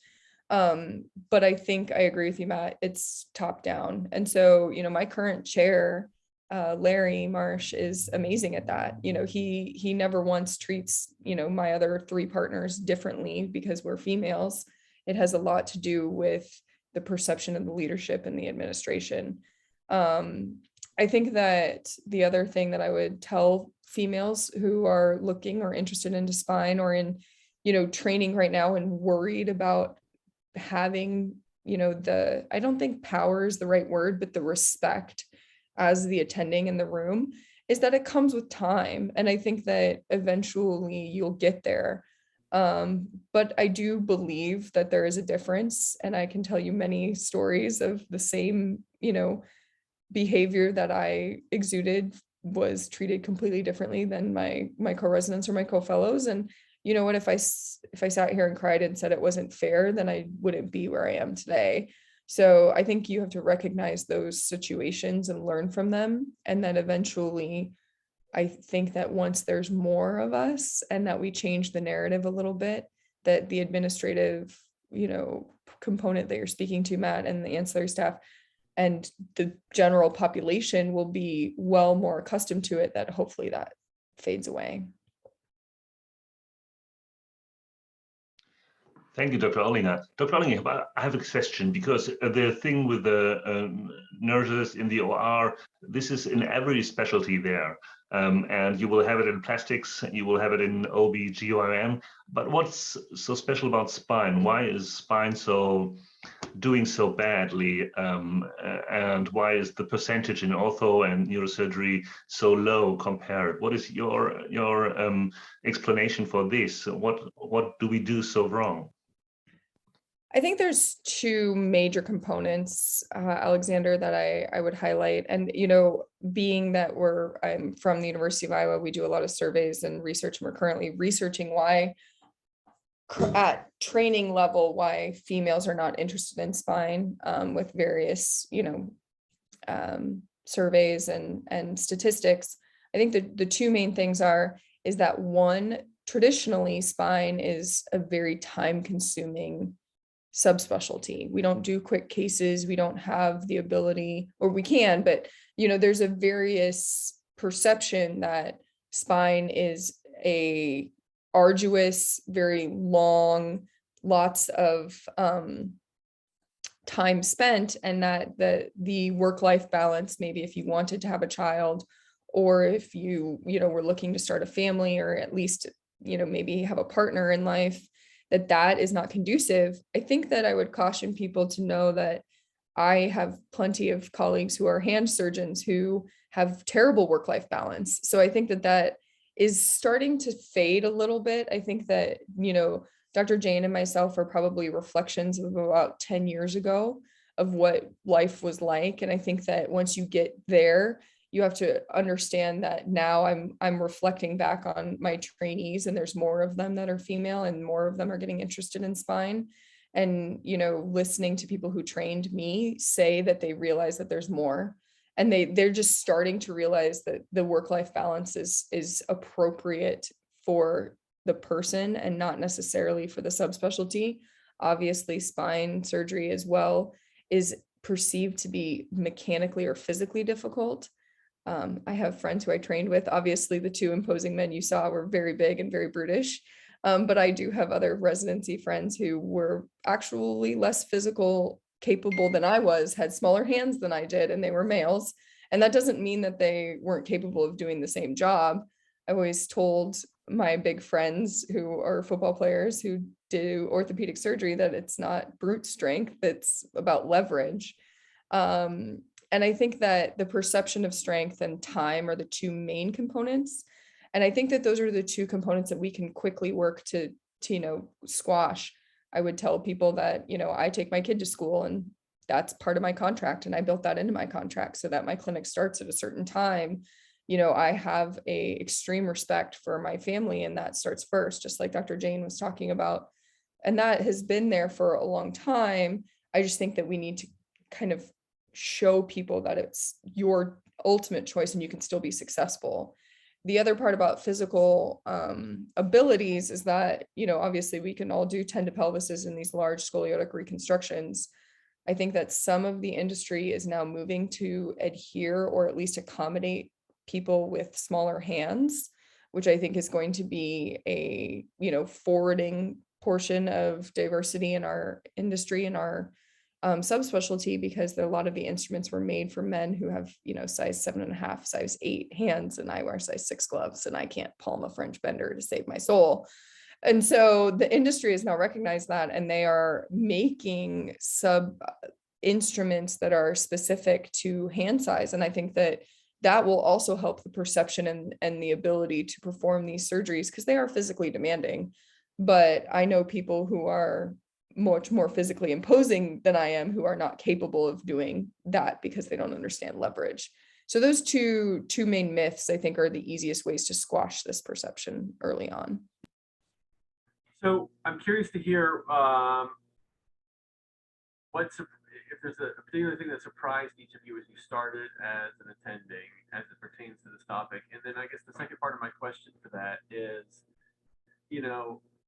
But I think I agree with you, Matt. It's top down. And so, you know, my current chair, Larry Marsh, is amazing at that. You know, he never once treats, you know, my other three partners differently because we're females. It has a lot to do with the perception of the leadership and the administration. I think that the other thing that I would tell females who are looking or interested into spine or in, you know, training right now and worried about having, you know, I don't think power is the right word, but the respect as the attending in the room, is that it comes with time. And I think that eventually you'll get there. But I do believe that there is a difference. And I can tell you many stories of the same, you know, behavior that I exuded was treated completely differently than my co-residents or my co-fellows. And you know what, if I sat here and cried and said it wasn't fair, then I wouldn't be where I am today. So I think you have to recognize those situations and learn from them. And then eventually, I think that once there's more of us and that we change the narrative a little bit, that the administrative, you know, component that you're speaking to, Matt, and the ancillary staff and the general population will be well more accustomed to it, that hopefully that fades away. Thank you, Dr. Olinger. Dr. Olinger, I have a question, because the thing with the nurses in the OR, this is in every specialty there. And you will have it in plastics, you will have it in OB/GYN, but what's so special about spine? Why is spine doing so badly? And why is the percentage in ortho and neurosurgery so low compared? What is your explanation for this? What do we do so wrong? I think there's two major components, Alexander, that I would highlight. And, you know, being that I'm from the University of Iowa, we do a lot of surveys and research, and we're currently researching why at training level, why females are not interested in spine, with various, you know, surveys and statistics. I think the two main things is that one, traditionally spine is a very time consuming subspecialty. We don't do quick cases. We don't have the ability, or we can, but you know, there's a various perception that spine is a arduous, very long, lots of time spent, and that the work-life balance, maybe if you wanted to have a child, or if you know, were looking to start a family, or at least, you know, maybe have a partner in life, that is not conducive, I think that I would caution people to know that I have plenty of colleagues who are hand surgeons who have terrible work-life balance. So I think that is starting to fade a little bit. I think that, Dr. Jain and myself are probably reflections of about 10 years ago of what life was like. And I think that once you get there, you have to understand that now I'm reflecting back on my trainees, and there's more of them that are female and more of them are getting interested in spine. And, listening to people who trained me say that they realize that there's more, and they're just starting to realize that the work-life balance is appropriate for the person and not necessarily for the subspecialty. Obviously, spine surgery as well is perceived to be mechanically or physically difficult. I have friends who I trained with. Obviously, the two imposing men you saw were very big and very brutish. But I do have other residency friends who were actually less physical capable than I was, had smaller hands than I did, and they were males. And that doesn't mean that they weren't capable of doing the same job. I always told my big friends who are football players who do orthopedic surgery that it's not brute strength, it's about leverage. And I think that the perception of strength and time are the two main components. And I think that those are the two components that we can quickly work to squash. I would tell people that, I take my kid to school and that's part of my contract. And I built that into my contract so that my clinic starts at a certain time. I have a extreme respect for my family, and that starts first, just like Dr. Jain was talking about. And that has been there for a long time. I just think that we need to kind of show people that it's your ultimate choice and you can still be successful. The other part about physical abilities is that, obviously we can all do tendopelvises in these large scoliotic reconstructions. I think that some of the industry is now moving to adhere or at least accommodate people with smaller hands, which I think is going to be a, forwarding portion of diversity in our industry and our subspecialty, because a lot of the instruments were made for men who have, size 7.5, size 8 hands, and I wear size 6 gloves, and I can't palm a French bender to save my soul. And so the industry has now recognized that, and they are making sub instruments that are specific to hand size. And I think that will also help the perception and the ability to perform these surgeries, because they are physically demanding. But I know people who are much more physically imposing than I am who are not capable of doing that because they don't understand leverage. So those two main myths, I think, are the easiest ways to squash this perception early on. So I'm curious to hear if there's a particular thing that surprised each of you as you started as an attending as it pertains to this topic. And then I guess the second part of my question for that is,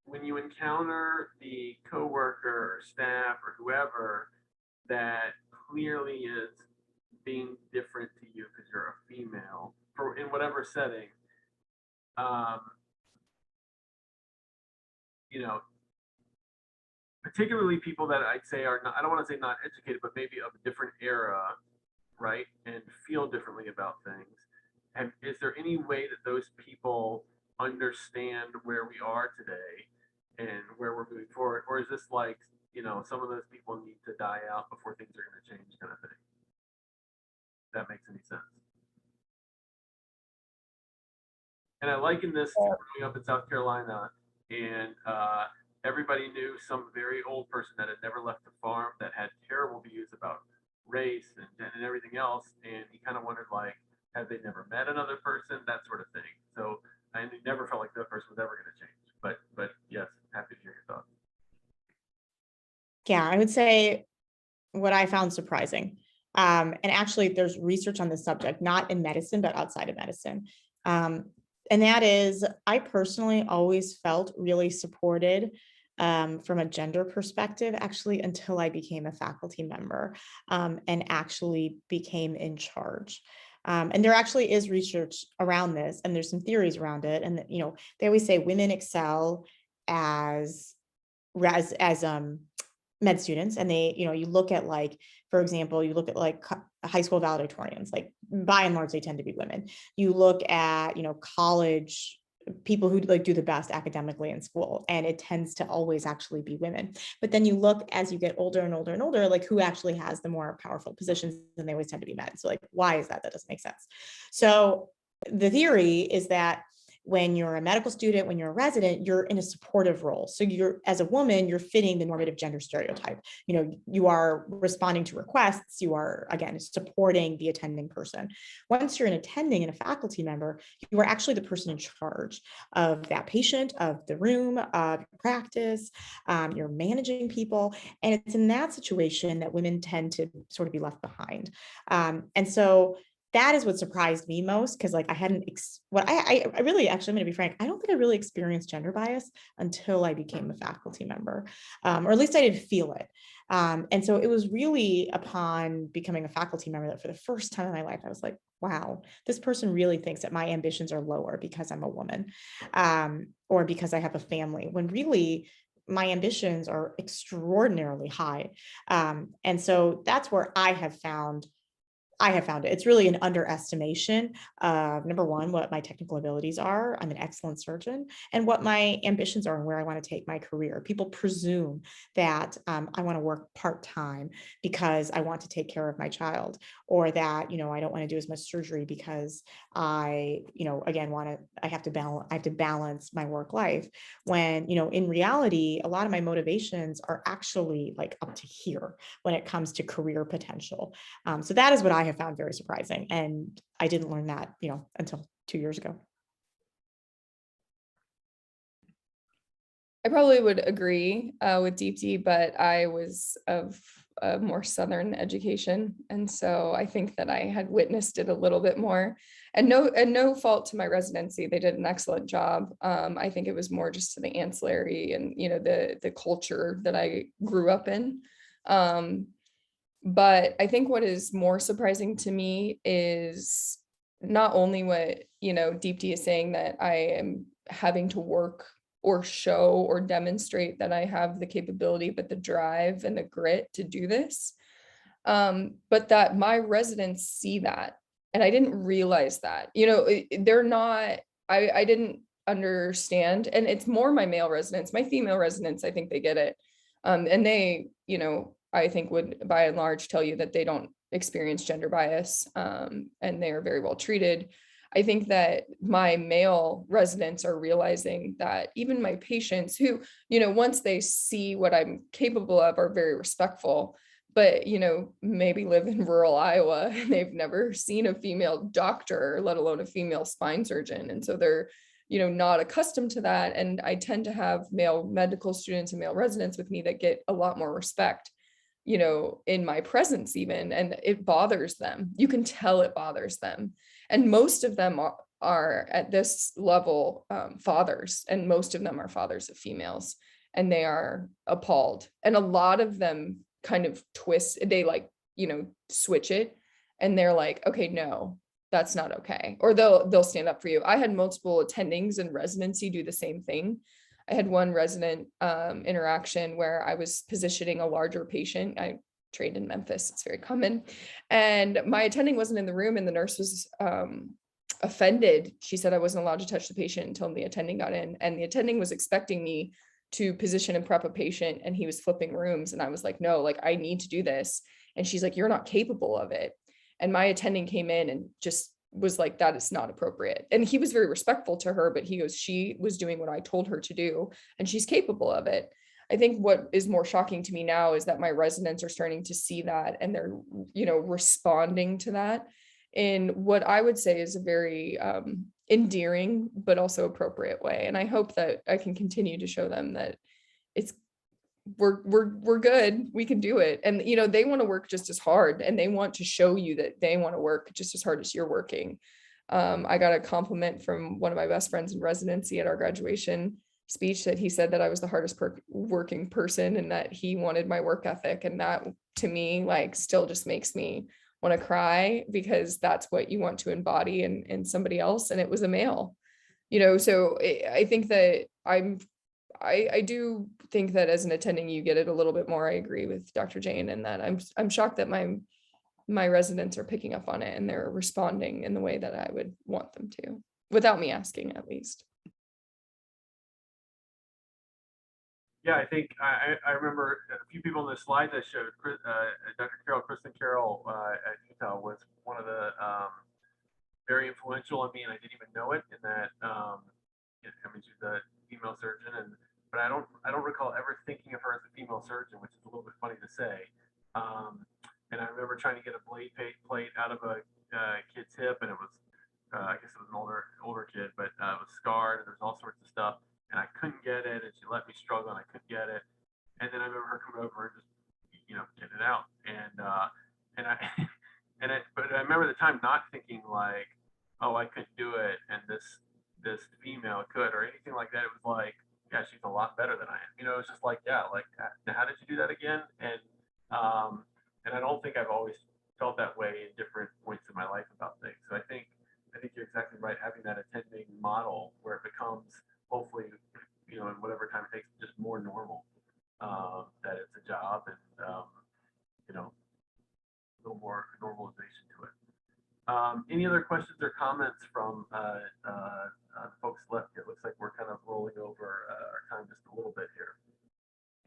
when you encounter the coworker or staff or whoever that clearly is being different to you because you're a female in whatever setting, particularly people that I'd say are not, I don't want to say not educated, but maybe of a different era, right? And feel differently about things. And is there any way that those people understand where we are today and where we're moving forward? Or is this like, some of those people need to die out before things are going to change kind of thing? If that makes any sense. And I liken this to growing up in South Carolina, and everybody knew some very old person that had never left the farm that had terrible views about race and everything else. And he kind of wondered, like, have they never met another person, that sort of thing. So I never felt like that person was ever going to change. But yes, happy to hear your thoughts. Yeah, I would say what I found surprising, and actually there's research on this subject, not in medicine, but outside of medicine. And that is, I personally always felt really supported from a gender perspective, actually, until I became a faculty member and actually became in charge. And there actually is research around this, and there's some theories around it. And they always say women excel as med students, and they, you look at, like, for example, you look at like high school valedictorians, like by and large, they tend to be women. You look at, college people who like do the best academically in school, and it tends to always actually be women. But then you look as you get older and older and older, like who actually has the more powerful positions, and they always tend to be men. So like, why is that? That doesn't make sense. So the theory is that when you're a medical student, when you're a resident, you're in a supportive role. So you're, as a woman, you're fitting the normative gender stereotype. You know, you are responding to requests. You are, again, supporting the attending person. Once you're an attending and a faculty member, you are actually the person in charge of that patient, of the room, of practice. You're managing people. And it's in that situation that women tend to sort of be left behind. And so that is what surprised me most, because like I hadn't, I really, actually, I'm going to be frank, I don't think I really experienced gender bias until I became a faculty member, or at least I didn't feel it. And so it was really upon becoming a faculty member that for the first time in my life, I was like, wow, this person really thinks that my ambitions are lower because I'm a woman, or because I have a family, when really my ambitions are extraordinarily high. And so that's where I have found it. It's really an underestimation of, number one, what my technical abilities are. I'm an excellent surgeon, and what my ambitions are and where I want to take my career. People presume that I want to work part-time because I want to take care of my child, or that, you know, I don't want to do as much surgery because I, you know, again, I have to balance my work life. When, you know, in reality, a lot of my motivations are actually like up to here when it comes to career potential. So that is what I have found very surprising. And I didn't learn that, you know, until 2 years ago. I probably would agree with Deeptee, but I was of a more Southern education. And so I think that I had witnessed it a little bit more, and no fault to my residency. They did an excellent job. I think it was more just to the ancillary and, you know, the culture that I grew up in. But I think what is more surprising to me is not only what, you know, Deeptee is saying, that I am having to work or show or demonstrate that I have the capability, but the drive and the grit to do this. But that my residents see that. And I didn't realize that, you know, they're not, I didn't understand. And it's more my male residents. My female residents, I think they get it. And they, you know, I think would by and large tell you that they don't experience gender bias, and they are very well treated. I think that my male residents are realizing that even my patients who, you know, once they see what I'm capable of, are very respectful, but, you know, maybe live in rural Iowa and they've never seen a female doctor, let alone a female spine surgeon. And so they're, you know, not accustomed to that. And I tend to have male medical students and male residents with me that get a lot more respect, you know, in my presence even, and it bothers them. You can tell it bothers them. And most of them are at this level fathers, and most of them are fathers of females, and they are appalled. And a lot of them kind of twist, they like, you know, switch it, and they're like, okay, no, that's not okay. Or they'll stand up for you. I had multiple attendings in residency do the same thing. I had one resident interaction where I was positioning a larger patient. I trained in Memphis, it's very common. And my attending wasn't in the room, and the nurse was offended. She said I wasn't allowed to touch the patient until the attending got in. And the attending was expecting me to position and prep a patient, and he was flipping rooms. And I was like, no, like I need to do this. And she's like, you're not capable of it. And my attending came in and just was like, that is not appropriate. And he was very respectful to her, but he goes, she was doing what I told her to do, and she's capable of it. I think what is more shocking to me now is that my residents are starting to see that, and they're, you know, responding to that in what I would say is a very endearing, but also appropriate way. And I hope that I can continue to show them that it's, we're good, we can do it. And, you know, they want to work just as hard, and they want to show you that they want to work just as hard as you're working. I got a compliment from one of my best friends in residency at our graduation speech, that he said that I was the hardest working person, and that he wanted my work ethic. And that to me, like, still just makes me want to cry, because that's what you want to embody in somebody else. And it was a male, you know. So I think that I do think that as an attending, you get it a little bit more. I agree with Dr. Jain, and that I'm shocked that my residents are picking up on it, and they're responding in the way that I would want them to, without me asking, at least. Yeah, I think I remember a few people in the slides I showed. Dr. Kristen Carroll at Utah was one of the very influential on me, and I didn't even know it. In that, I mean, she's a female surgeon, but I don't recall ever thinking of her as a female surgeon, which is a little bit funny to say. And I remember trying to get a blade plate out of a kid's hip, and it was I guess it was an older kid, but it was scarred, and there's all sorts of stuff, and I couldn't get it, and she let me struggle, and I couldn't get it, and then I remember her coming over and just getting it out, and I but I remember at the time not thinking like, oh, I couldn't do it, and this female could, or anything like that. It was like, yeah, she's a lot better than I am. It was just like, yeah, like, how did you do that again? And I don't think I've always felt that way in different points in my life about things. So I think you're exactly right. Having that attending model where it becomes, hopefully, in whatever time it takes, just more normal. That it's a job, and a little more normalization to it. Any other questions or comments from the folks left here? It looks like we're kind of rolling over our time just a little bit here.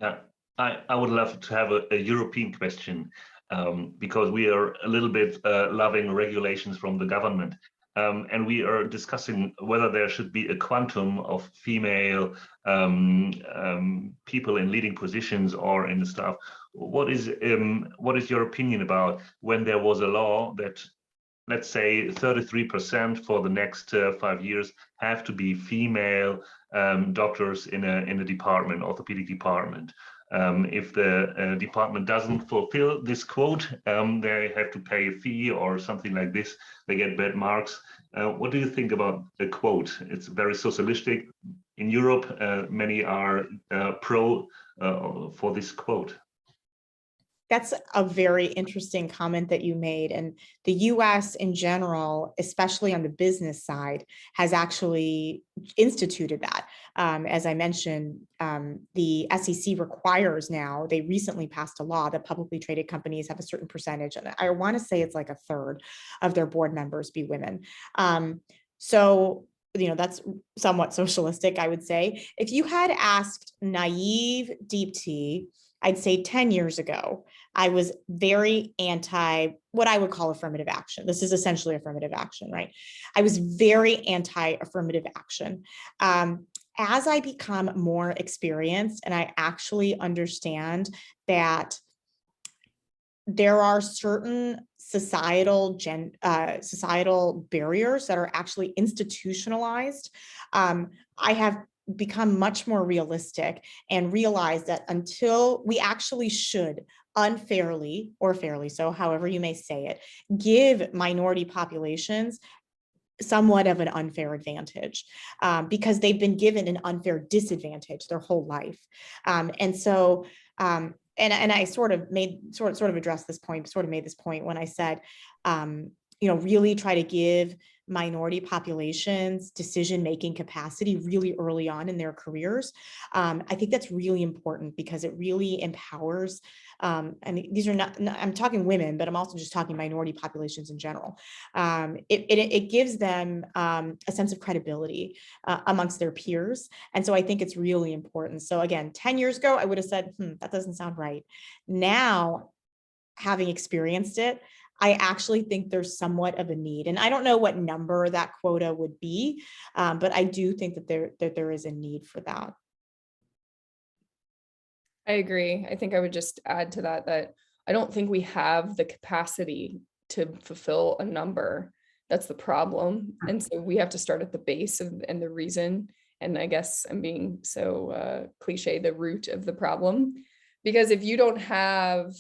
Yeah, I would love to have a European question, because we are a little bit loving regulations from the government. And we are discussing whether there should be a quantum of female people in leading positions or in the staff. What is your opinion about when there was a law that, let's say, 33% for the next 5 years have to be female doctors in a department, orthopedic department? If the department doesn't fulfill this quote, they have to pay a fee or something like this. They get bad marks. What do you think about the quote? It's very socialistic. In Europe, many are pro for this quote. That's a very interesting comment that you made. And the US in general, especially on the business side, has actually instituted that. As I mentioned, the SEC requires now, they recently passed a law that publicly traded companies have a certain percentage, and I want to say it's like a third of their board members be women. So that's somewhat socialistic, I would say. If you had asked naive Deeptee, I'd say 10 years ago, I was very anti what I would call affirmative action. This is essentially affirmative action, right? I was very anti-affirmative action. As I become more experienced and I actually understand that there are certain societal barriers that are actually institutionalized, I have become much more realistic and realize that until we actually should unfairly or fairly, so however you may say it, give minority populations somewhat of an unfair advantage because they've been given an unfair disadvantage their whole life. And so, and I sort of addressed this point, sort of made this point when I said, really try to give minority populations decision-making capacity really early on in their careers. I think that's really important because it really empowers, and these are not, I'm talking women, but I'm also just talking minority populations in general. It gives them a sense of credibility amongst their peers. And so I think it's really important. So again, 10 years ago, I would have said, that doesn't sound right. Now, having experienced it, I actually think there's somewhat of a need. And I don't know what number that quota would be, but I do think that there is a need for that. I agree. I think I would just add to that I don't think we have the capacity to fulfill a number. That's the problem. And so we have to start at the base and the reason. And I guess I'm being so cliche, the root of the problem. Because if you don't have,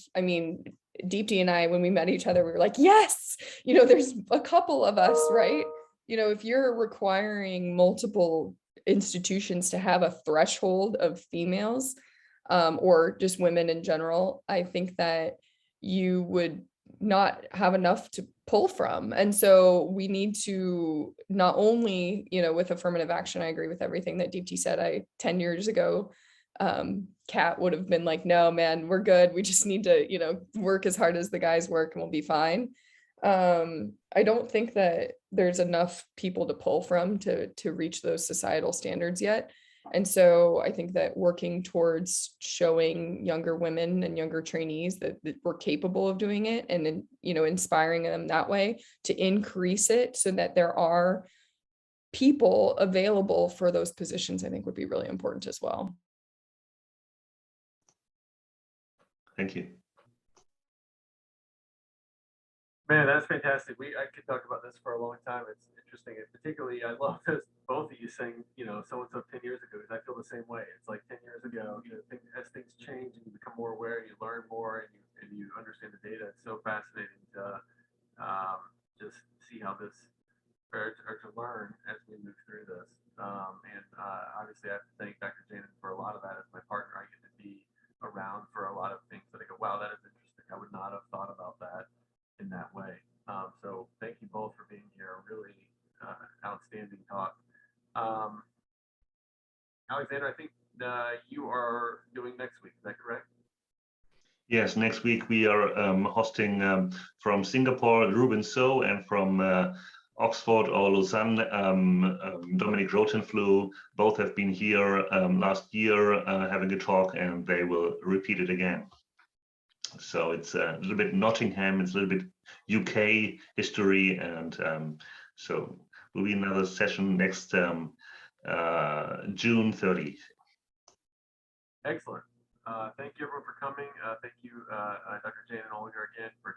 Deeptee and I, when we met each other, we were like, yes, there's a couple of us, right? If you're requiring multiple institutions to have a threshold of females, or just women in general, I think that you would not have enough to pull from. And so we need to not only, with affirmative action, I agree with everything that Deeptee said. 10 years ago, Kat would have been like, no, man, we're good. We just need to, work as hard as the guys work and we'll be fine. I don't think that there's enough people to pull from to reach those societal standards yet. And so I think that working towards showing younger women and younger trainees that we're capable of doing it, and then, you know, inspiring them that way to increase it so that there are people available for those positions, I think would be really important as well. Thank you. Man, that's fantastic. I could talk about this for a long time. It's interesting, and particularly I love this, both of you saying, you know, so and so 10 years ago, because I feel the same way. It's like 10 years ago, you know, as things change and you become more aware, you learn more, and you understand the data. It's so fascinating to just see how this, or to learn as we move through this. Obviously, I have to thank Dr. Jain for a lot of that as my partner. I get to be around for a lot of things that I go, wow, that is interesting. I would not have thought about that in that way. So thank you both for being here. Really outstanding talk. Alexander, I think you are doing next week. Is that correct? Yes, next week we are hosting from Singapore, Ruben So, and from Oxford or Lausanne, Dominic Rotenflew. Both have been here last year having a talk, and they will repeat it again. So it's a little bit Nottingham, it's a little bit UK history, and so will be another session next June 30th. Excellent. Thank you everyone for coming. Thank you, Dr. Jain and Olinger again for